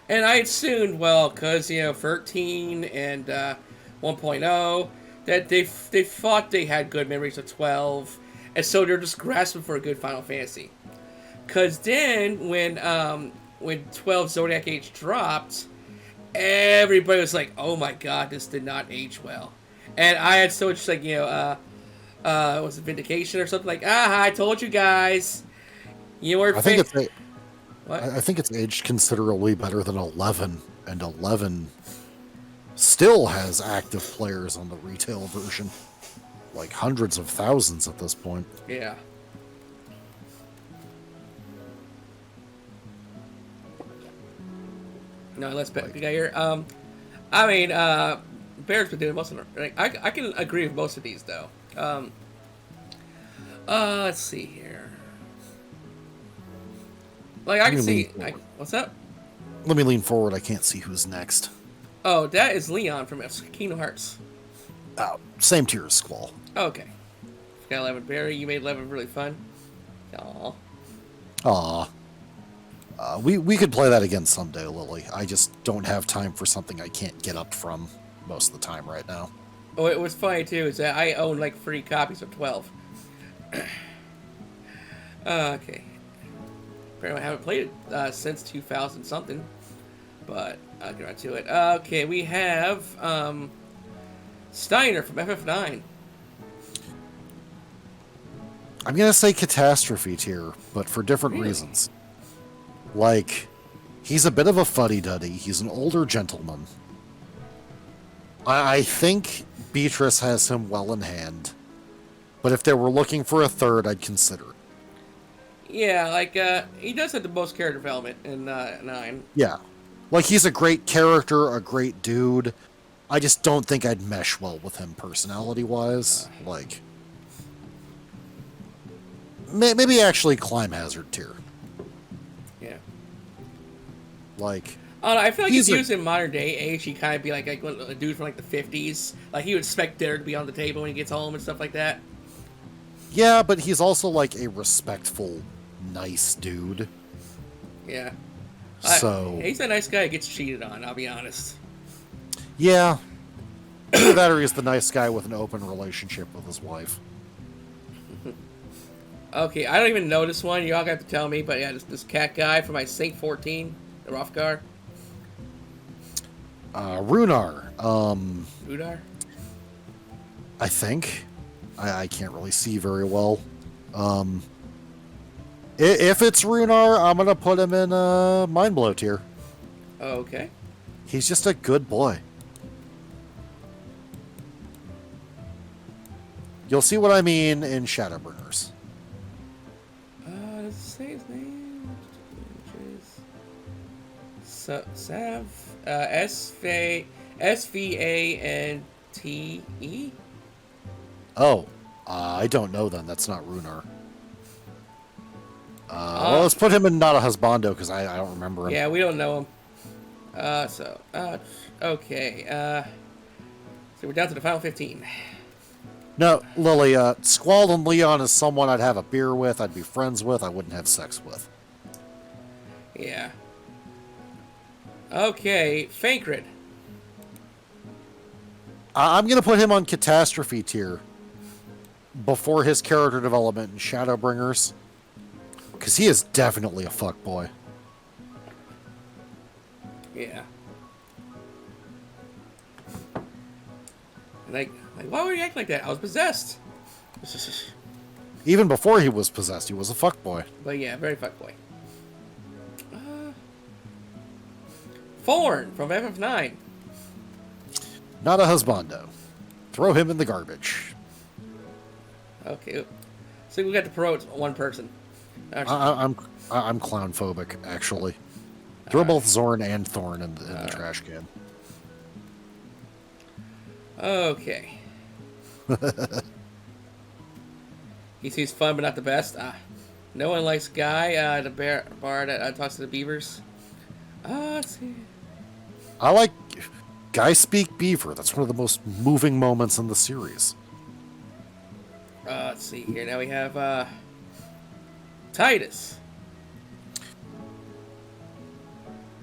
And I assumed, well, because, 13 and 1.0, that they thought they had good memories of 12, and so they're just grasping for a good Final Fantasy. Because then, when 12 Zodiac Age dropped, everybody was like, oh my god, this did not age well. And I had so much, like, was it Vindication or something? Like, I told you guys. You were. I think it's aged considerably better than 11, and 11 still has active players on the retail version, like hundreds of thousands at this point. Yeah. No, let's bet the guy here. I mean, Bear's been doing most of them. Like, I can agree with most of these though. Let's see here. Like, I can see. What's up? Let me lean forward. I can't see who's next. Oh, that is Leon from Kingdom Hearts. Oh, same tier as Squall. Okay. Got 11 Barry. You made 11 really fun. Aww. Aw. We could play that again someday, Lily. I just don't have time for something I can't get up from most of the time right now. Oh, it was funny too. Is that I own like 3 copies of 12. Okay. Apparently I haven't played it since 2000 something, but I'll get right to it. Okay, we have Steiner from FF9. I'm gonna say Catastrophe tier, but for different reasons. Like, he's a bit of a fuddy-duddy. He's an older gentleman. I think Beatrice has him well in hand, but if they were looking for a third, I'd consider it. Yeah, like, he does have the most character development in 9. Yeah. Like, he's a great character, a great dude. I just don't think I'd mesh well with him personality-wise. Like, maybe actually Climb Hazard tier. Yeah. Like, I don't know, I feel like if he was in modern day age, he'd kind of be like a dude from like the 50s. Like, he would expect dinner to be on the table when he gets home and stuff like that. yeah, but he's also like a respectful, nice dude. Yeah. So He's a nice guy who gets cheated on, I'll be honest. yeah. Either that or he's the nice guy with an open relationship with his wife. Okay, I don't even know this one. You all got to tell me, but yeah, this cat guy from my Saint 14, the Rothgar. Runar. Udar? I think. I can't really see very well. If it's Runar, I'm gonna put him in Mind Blow tier. Oh, okay. He's just a good boy. You'll see what I mean in Shadowbringers. Does it say his name? Sav, Svante. Oh, I don't know then. That's not Runar. Well, let's put him in not a husbando because I don't remember him. Yeah, we don't know him. Okay. So we're down to the final 15. No, Lily, Squall and Leon is someone I'd have a beer with, I'd be friends with, I wouldn't have sex with. Yeah. Okay, Fankred. I'm going to put him on Catastrophe tier before his character development in Shadowbringers. Because he is definitely a fuckboy. Yeah. Like, why would you act like that? I was possessed. Even before he was possessed, he was a fuckboy. But yeah, very fuckboy. Thorn from FF9. Not a husbando. Throw him in the garbage. Okay. So we got to promote one person. I'm clown phobic, actually. Throw both Zorn and Thorn in the trash can. Okay. He seems fun, but not the best. No one likes Guy, the bar that talks to the beavers. Let's see. I like Guy Speak Beaver. That's one of the most moving moments in the series. Let's see here. Now we have Titus.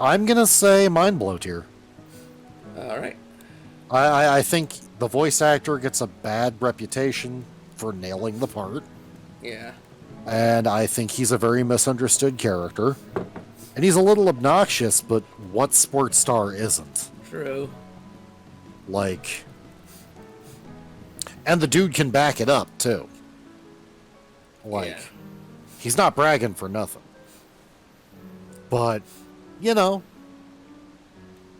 I'm gonna say Mind Blow tier. All right. I think the voice actor gets a bad reputation for nailing the part. Yeah. And I think he's a very misunderstood character. And he's a little obnoxious, but what sports star isn't? True. Like... And the dude can back it up, too. Like, Yeah. He's not bragging for nothing. But, you know...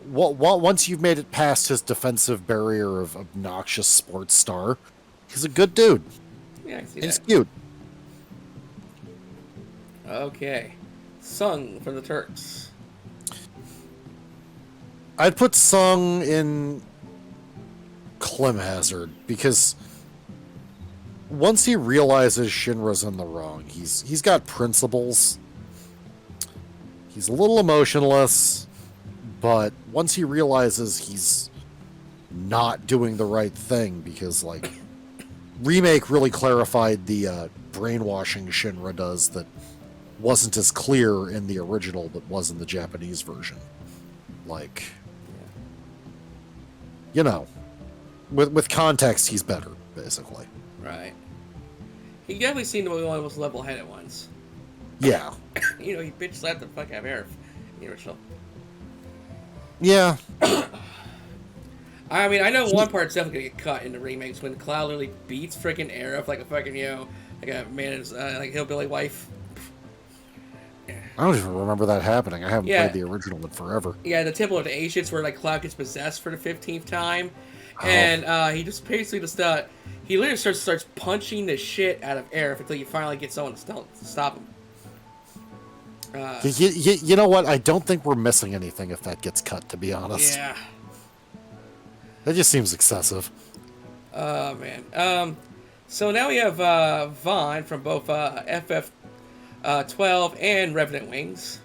Once you've made it past his defensive barrier of obnoxious sports star, he's a good dude. Yeah, I see He's that. cute. Okay. Sung from the Turks. I'd put Sung in Clem Hazard because once he realizes Shinra's in the wrong, he's got principles. He's a little emotionless, but once he realizes he's not doing the right thing, because like Remake really clarified the brainwashing Shinra does that wasn't as clear in the original but was in the Japanese version. Like, you know, with context, he's better, basically. Right. He definitely seemed to be one of the most level-headed ones. Yeah. You know, he bitch slapped the fuck out of Aerith in the original. Yeah. I mean, I know one part's definitely gonna get cut in the remakes when Cloud literally beats freaking Aerith like a fucking, you know, like a man's, like hillbilly wife. I don't even remember that happening. I haven't Yeah. played the original in forever. Yeah, the Temple of the Ancients where like Cloud gets possessed for the 15th time, and he just basically he literally starts punching the shit out of Aerith until you finally get someone to stop him. You know what? I don't think we're missing anything if that gets cut, to be honest. Yeah. That just seems excessive. Oh, man. So now we have Vaughn from both FF12 and Revenant Wings.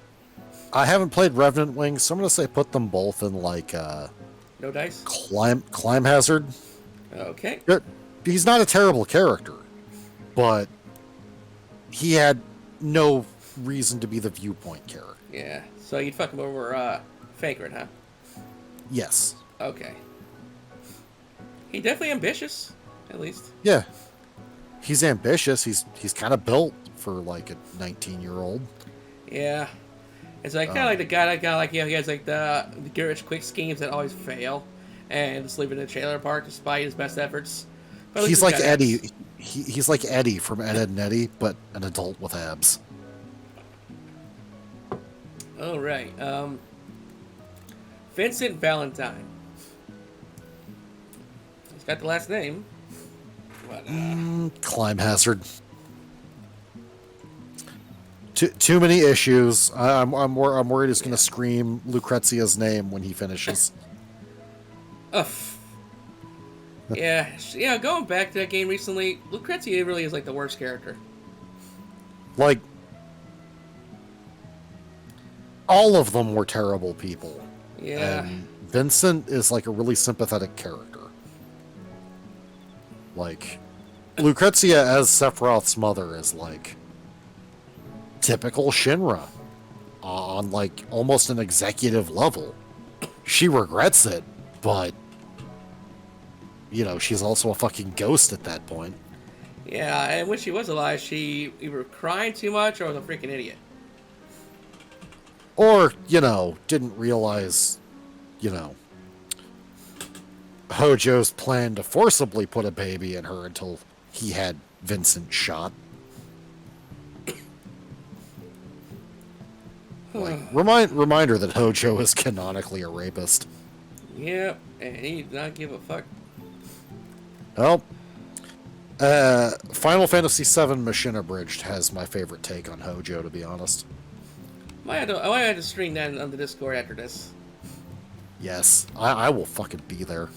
I haven't played Revenant Wings, so I'm going to say put them both in, like, No dice? Climb Hazard. Okay. He's not a terrible character, but he had no reason to be the viewpoint character. Yeah. So you'd fuck him over Fankred, huh? Yes. Okay. He definitely ambitious, at least. Yeah. He's ambitious. He's kind of built for, like, a 19-year-old. Yeah. It's like kind of like the guy that got like, you know, he has like the get rich quick schemes that always fail, and just live in a trailer park despite his best efforts. But at least He's this like guy Eddie. has- He's like Eddie from Ed, Edd and Eddie, but an adult with abs. All right. Vincent Valentine. He's got the last name. But, Climb hazard. Too many issues. I'm worried he's gonna scream Lucrezia's name when he finishes. yeah, going back to that game recently, Lucrezia really is like the worst character. Like, all of them were terrible people. Yeah. And Vincent is like a really sympathetic character. Like, Lucrezia as Sephiroth's mother is like typical Shinra on like almost an executive level. She regrets it, but you know, she's also a fucking ghost at that point. Yeah, and when she was alive, she either crying too much or was a freaking idiot. Or, you know, didn't realize, you know, Hojo's plan to forcibly put a baby in her until he had Vincent shot. Like, reminder that Hojo is canonically a rapist. Yep, and he did not give a fuck. Well, Final Fantasy VII Machine Abridged has my favorite take on Hojo, to be honest. I might have to stream that on the Discord after this. Yes, I will fucking be there.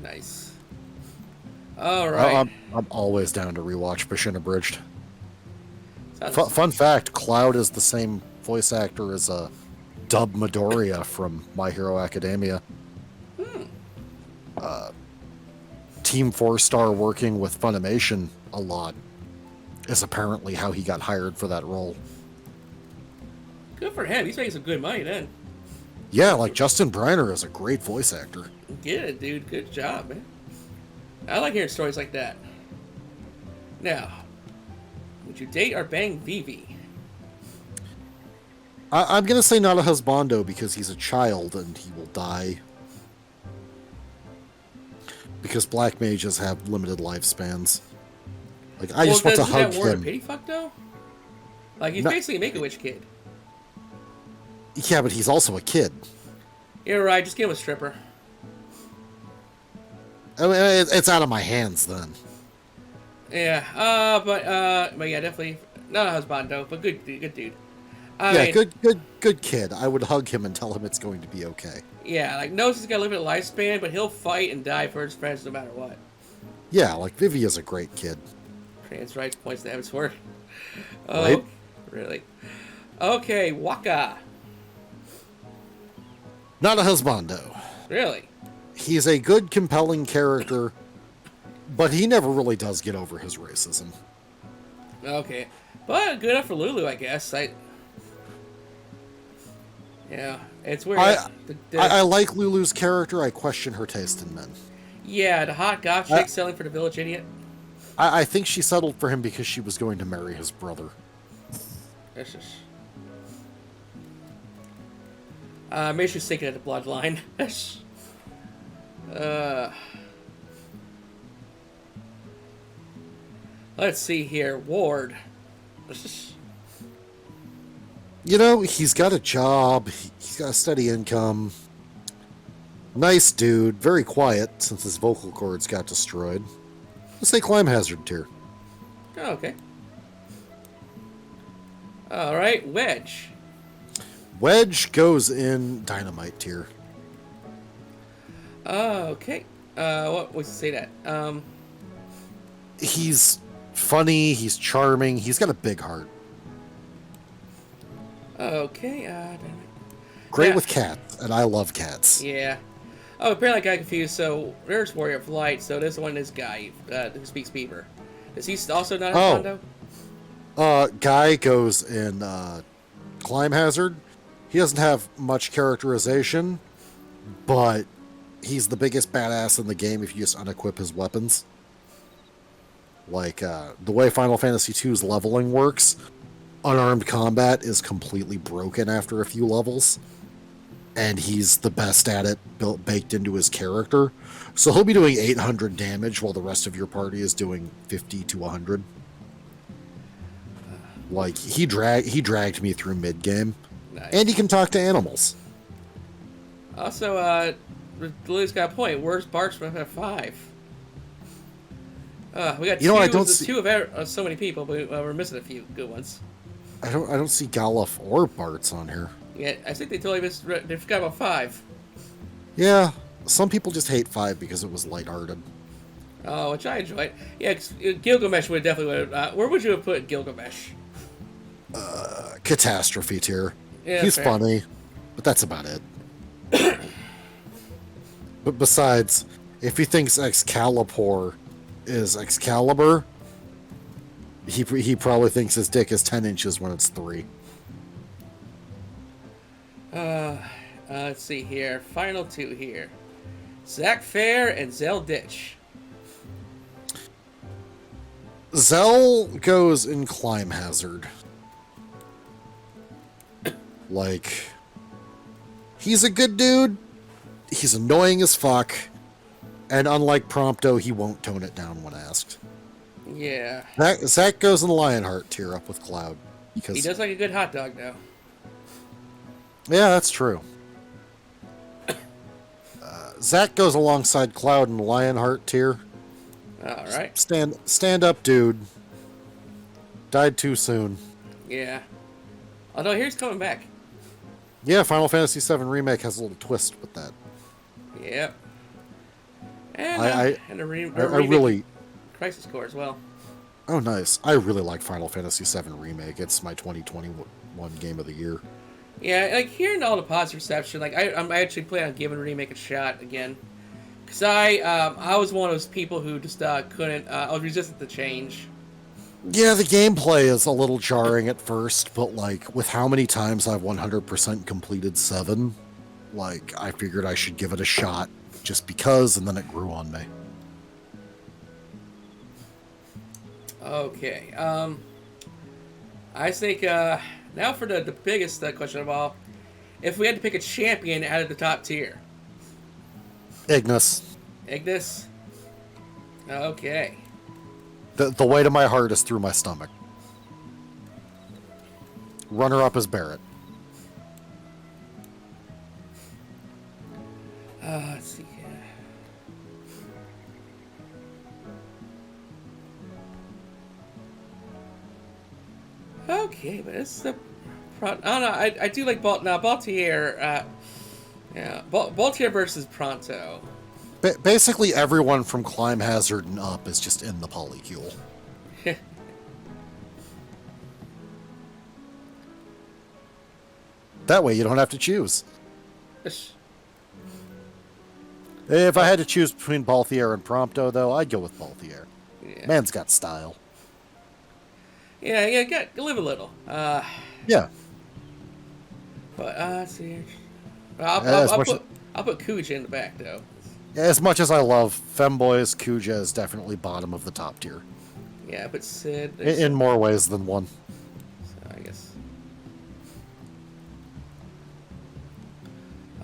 Nice. Alright. I'm always down to rewatch Machine Abridged. Sounds... Fun fact, Cloud is the same voice actor as Dub Midoriya from My Hero Academia. Team 4-Star working with Funimation a lot is apparently how he got hired for that role. Good for him. He's making some good money then. Yeah, like Justin Briner is a great voice actor. Get it, dude. Good job, man. I like hearing stories like that. Now, would you date or bang Vivi? I'm going to say not a husbando because he's a child and he will die. Because black mages have limited lifespans. Like, I just want to hug that him. Pity fuck though? Like, he's basically a Make-A-Wish kid. Yeah, but he's also a kid. You're right. Just give him a stripper. I mean, it's out of my hands then. Yeah. But yeah, definitely not a husbando, but good dude. I mean, good kid. I would hug him and tell him it's going to be okay. Yeah, like knows he's got a limited lifespan, but he'll fight and die for his friends no matter what. Yeah, like Vivi is a great kid. Trans rights points to Hemsworth. Oh, right? Really? Okay, Waka. Not a husbando. Really? He's a good, compelling character, but he never really does get over his racism. Okay, but good enough for Lulu, I guess. Yeah, it's weird. I like Lulu's character. I question her taste in men. Yeah, the hot goth chick selling for the village idiot. I think she settled for him because she was going to marry his brother. This is... maybe she's thinking of the bloodline. Let's see here. Ward. You know, he's got a job. He's got a steady income. Nice dude. Very quiet since his vocal cords got destroyed. Let's say climb hazard tier. Oh, okay. Alright, Wedge. Wedge goes in dynamite tier. Okay. What would you say that? He's funny, he's charming, he's got a big heart. Okay, great with cats, and I love cats. Yeah. Oh, apparently I got confused. So there's Warrior of Light. So this one is Guy who speaks Beaver. Is he also not a Husbando? Guy goes in climb hazard. He doesn't have much characterization, but he's the biggest badass in the game if you just unequip his weapons. Like, the way Final Fantasy II's leveling works, unarmed combat is completely broken after a few levels. And he's the best at it, baked into his character. So he'll be doing 800 damage while the rest of your party is doing 50 to 100. Like, he dragged me through mid-game. Nice. And he can talk to animals. Also, Lily's got a point. Where's Bart's from F5? We got You know, I don't two of so many people, but we're missing a few good ones. I don't see Galuf or Bart's on here. Yeah, I think they totally missed. They forgot about 5. Yeah, some people just hate 5 because it was lighthearted. Oh, which I enjoyed. Yeah, 'cause, Gilgamesh would definitely. Where would you have put Gilgamesh? Catastrophe tier. Yeah, He's fair. funny, but that's about it. But besides, if he thinks Excalibur is Excalibur, he probably thinks his dick is 10 inches when it's 3. Let's see here. Final 2 here. Zach Fair and Zell Ditch. Zell goes in Climb Hazard. Like, he's a good dude. He's annoying as fuck. And unlike Prompto, he won't tone it down when asked. Yeah. Zach goes in the Lionheart tier up with Cloud. Because, He does like a good hot dog, though. yeah, that's true. Zach goes alongside Cloud in the Lionheart tier. All right. Stand up, dude. Died too soon. Yeah. Although here's coming back. Yeah, Final Fantasy VII Remake has a little twist with that. Yep. And, and a I remake really... Crisis Core as well. Oh, nice. I really like Final Fantasy VII Remake. It's my 2021 game of the year. Yeah, like hearing all the positive reception, like I'm actually planning on giving Remake a shot again. Cause I was one of those people who just couldn't. I was resistant to change. Yeah, the gameplay is a little jarring at first, but like with how many times I've 100% completed 7, like I figured I should give it a shot just because, and then it grew on me. Okay. I think now for the biggest question of all, if we had to pick a champion out of the top tier, Ignis. Ignis. Okay. The weight of my heart is through my stomach. Runner-up is Barrett. Let's see here. Okay, but it's the. I don't know. I do like Baltier. Yeah, Baltier versus Pronto. Basically, everyone from Climb Hazard and up is just in the polycule. That way, you don't have to choose. If I had to choose between Balthier and Prompto, though, I'd go with Balthier. Yeah. Man's got style. Yeah, live a little. Yeah. But let's see. As I'll put Kuja in the back though. As much as I love Femboys, Kuja is definitely bottom of the top tier. Yeah, but Sid. In more ways than one. So I guess.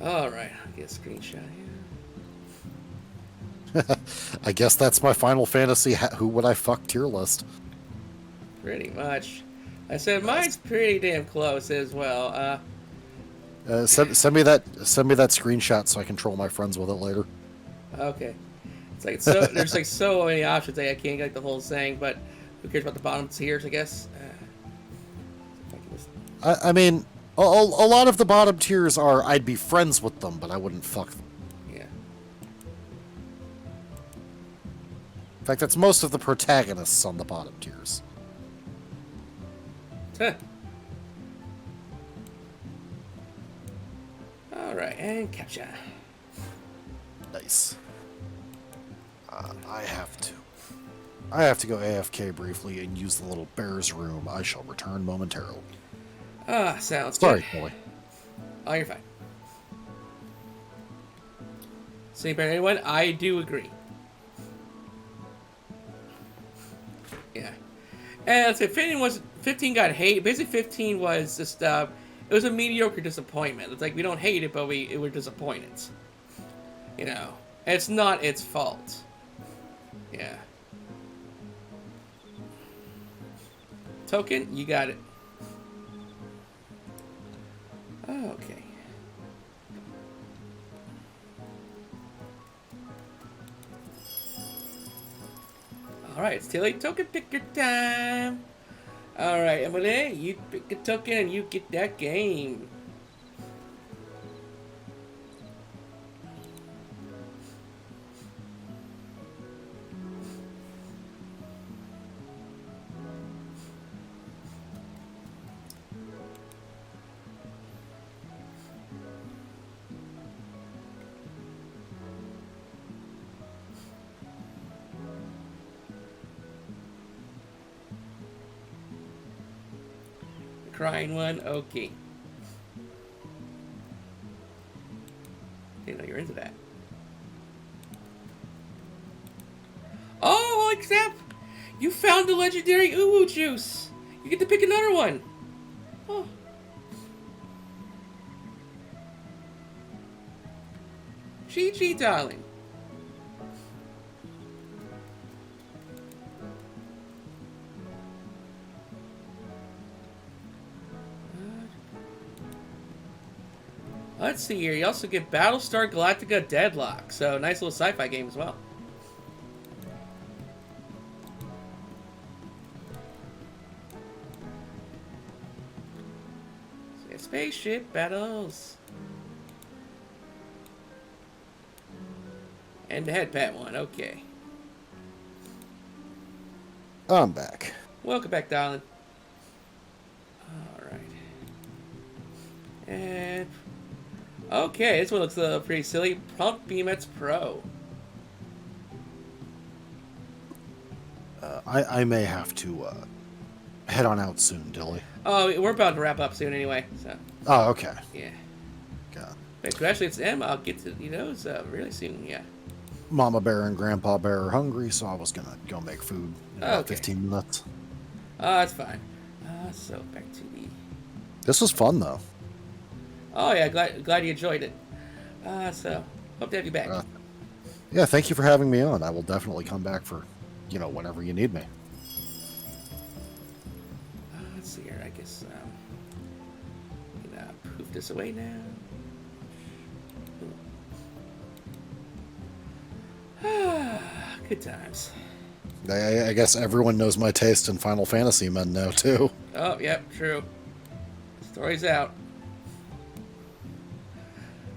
All right, I'll get a screenshot here. I guess that's my Final Fantasy who would I fuck tier list. Pretty much. I said mine's pretty damn close as well. Send me that screenshot so I can troll my friends with it later. Okay. It's like so. There's like so many options. I can't get the whole thing, but who cares about the bottom tiers? I guess. I mean, a lot of the bottom tiers are I'd be friends with them, but I wouldn't fuck them. Yeah. In fact, that's most of the protagonists on the bottom tiers. Huh. All right, and capture. Nice. I have to go AFK briefly and use the little bear's room. I shall return momentarily. Sounds Sorry, good. Billy. Oh, you're fine. Same for anyone? I do agree. Yeah. And let's say 15 got hate. Basically, 15 was just it was a mediocre disappointment. It's like we don't hate it, but we're disappointed. You know, and it's not its fault. Yeah. Token, you got it. Okay. Alright, it's Tilly Token Picker time. Alright, Emily, you pick a token and you get that game. Crying one, okay. Didn't know you're into that. Oh, holy crap! You found the legendary uwu juice! You get to pick another one! Oh. GG, darling. Let's see here. You also get Battlestar Galactica Deadlock. So, nice little sci-fi game as well. So, spaceship battles. And the headpat one. Okay. I'm back. Welcome back, darling. Alright. And... okay, this one looks pretty silly. Pump BMX Pro. I may have to head on out soon, Dilly. Oh, we're about to wrap up soon anyway, so... Oh, okay. yeah. God. But congratulations, Em. I'll get to those really soon, yeah. Mama Bear and Grandpa Bear are hungry, so I was gonna go make food in about Okay. 15 minutes. Oh, that's fine. So, back to the... This was fun, though. oh, yeah, glad you enjoyed it. So, hope to have you back. Yeah, thank you for having me on. I will definitely come back for, whenever you need me. Let's see here, I guess, gonna poof this away now. Good times. I guess everyone knows my taste in Final Fantasy men now, too. Oh, yep, true. Story's out.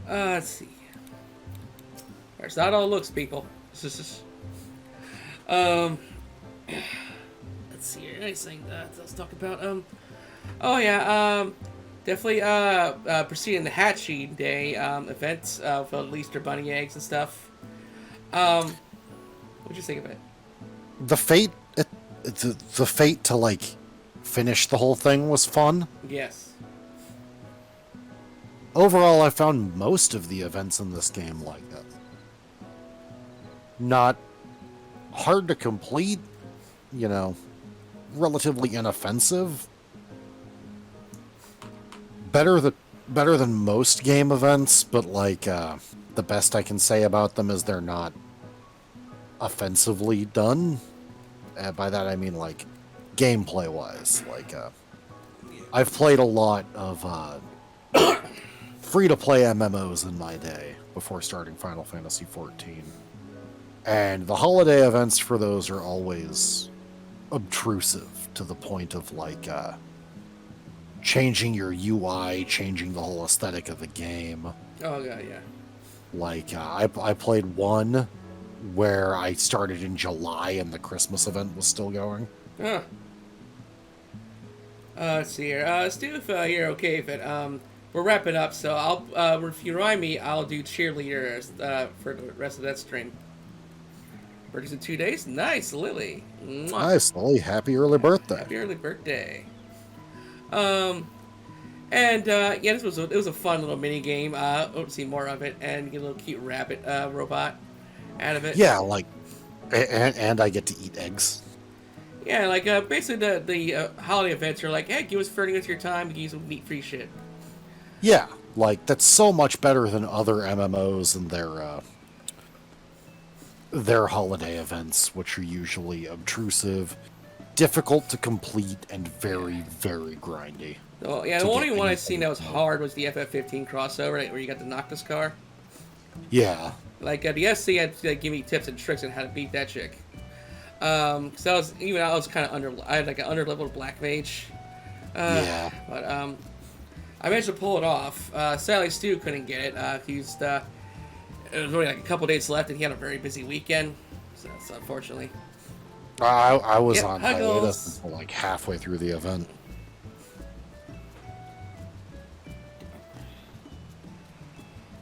Let's see. It's not all looks, people. Let's see here. Anything let's talk about. Oh yeah. Definitely. Proceeding the Hatchie Day events for the Easter bunny eggs and stuff. What'd you think of it? The fate to like finish the whole thing was fun. Yes. Overall, I found most of the events in this game like that. Not hard to complete, relatively inoffensive. Better than most game events, but like the best I can say about them is they're not offensively done. By that I mean like gameplay wise. Like I've played a lot of free-to-play MMOs in my day before starting Final Fantasy XIV. And the holiday events for those are always obtrusive to the point of like changing your UI, changing the whole aesthetic of the game. Oh god, yeah. Like I played one where I started in July and the Christmas event was still going. Huh. Let's see here. Stu, if you're okay with it, we're wrapping up, so I'll, if you remind me, I'll do cheerleaders for the rest of that stream. Birthday's in 2 days? Nice, Lily. Mwah. Nice, Lily. Happy early birthday. Happy early birthday. And yeah, it was a fun little mini game. Hope to see more of it and get a little cute rabbit robot out of it. Yeah, like, and I get to eat eggs. Yeah, like basically the holiday events are like, hey, give us 30 minutes of your time to give you some meat-free shit. Yeah, like that's so much better than other MMOs and their holiday events, which are usually obtrusive, difficult to complete, and very, very grindy. Well, yeah, the only one I've seen that was hard was the FF15 crossover, where you got the Noctis car. Yeah. Like, the SC had to give me tips and tricks on how to beat that chick. Because I was kind of I had like an under-leveled black mage. Yeah. But I managed to pull it off. Sadly, Stu couldn't get it. It was only like a couple days left, and he had a very busy weekend. So unfortunately. I was Yep, on Huggles. hiatus until like halfway through the event.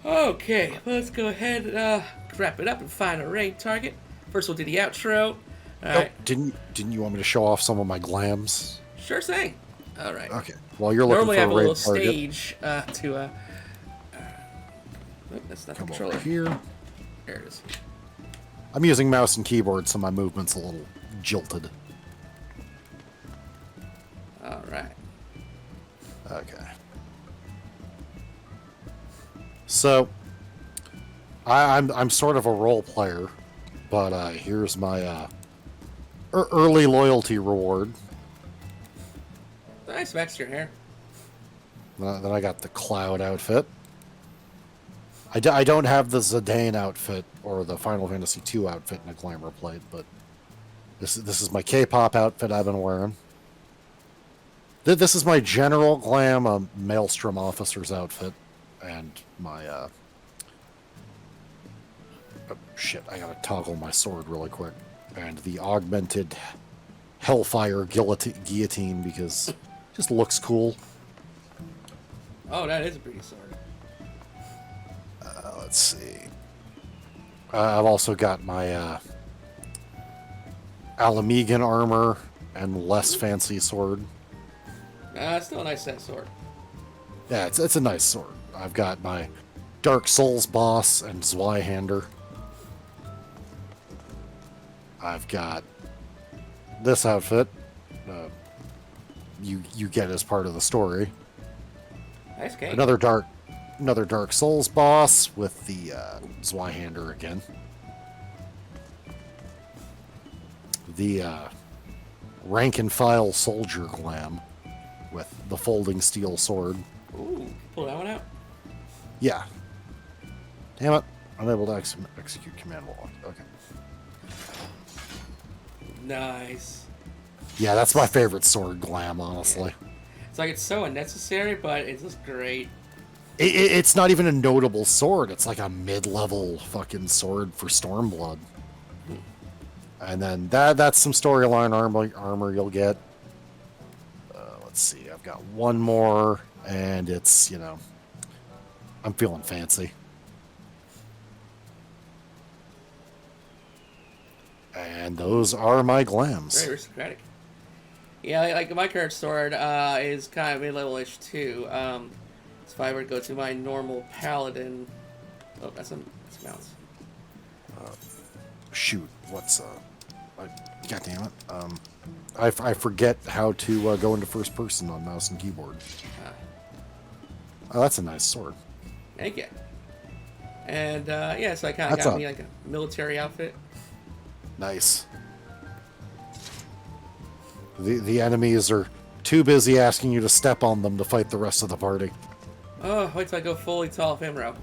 Okay, let's go ahead and wrap it up and find a raid target. First, we'll do the outro. All right. Didn't you want me to show off some of my glams? Sure thing. All right. Okay. Well, you're looking Normally, for I a have a raid little target. stage to. That's not the Come controller. over here. There it is. I'm using mouse and keyboard, so my movement's a little jilted. All right. Okay. So, I'm sort of a role player, but here's my early loyalty reward. Nice match to your hair. Then I got the Cloud outfit. I don't have the Zidane outfit or the Final Fantasy II outfit in a glamour plate, but this is my K-pop outfit I've been wearing. This is my general glam Maelstrom officer's outfit, and my oh, shit, I gotta toggle my sword really quick, and the augmented Hellfire guillotine because it just looks cool. Oh, that is a pretty sword. Let's see. I've also got my Alamegan armor and less fancy sword. Still a nice set sword. Yeah, it's a nice sword. I've got my Dark Souls boss and Zweihander. I've got this outfit. You get as part of the story. Nice cake. Another Dark Souls boss with the Zweihander again. The rank and file soldier glam with the folding steel sword. Ooh, pull that one out. Yeah. Damn it. Unable to execute command while locked. Okay. Nice. Yeah, that's my favorite sword glam, honestly. It's like it's so unnecessary, but it looks great. It's not even a notable sword. It's like a mid-level fucking sword for Stormblood. And then that's some storyline armor you'll get. Let's see. I've got one more, and it's, I'm feeling fancy. And those are my glams. Very aristocratic. Yeah, like my current sword is kind of mid-level-ish too. So if I were to go to my normal paladin, oh, that's mounts. Shoot, what's God damn it! I forget how to go into first person on mouse and keyboard. Oh, that's a nice sword. Thank you. And yeah, so I kind of got me like a military outfit. Nice. The enemies are too busy asking you to step on them to fight the rest of the party. Oh, wait till I go fully tall Fimro.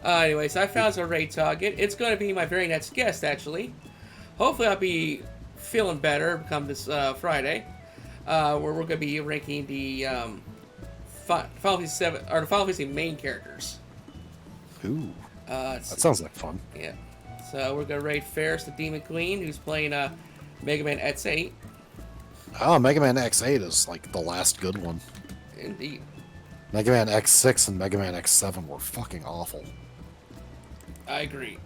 Anyways, I found a raid target. It's going to be my very next guest, actually. Hopefully, I'll be feeling better come this Friday. Where we're going to be ranking the Final Fantasy 7 or the Final Fantasy main characters. Ooh, that sounds like fun. Yeah. So we're going to raid Ferris, the Demon Queen, who's playing Mega Man X8. Oh, Mega Man X8 is like the last good one. Indeed. Mega Man X6 and Mega Man X7 were fucking awful. I agree.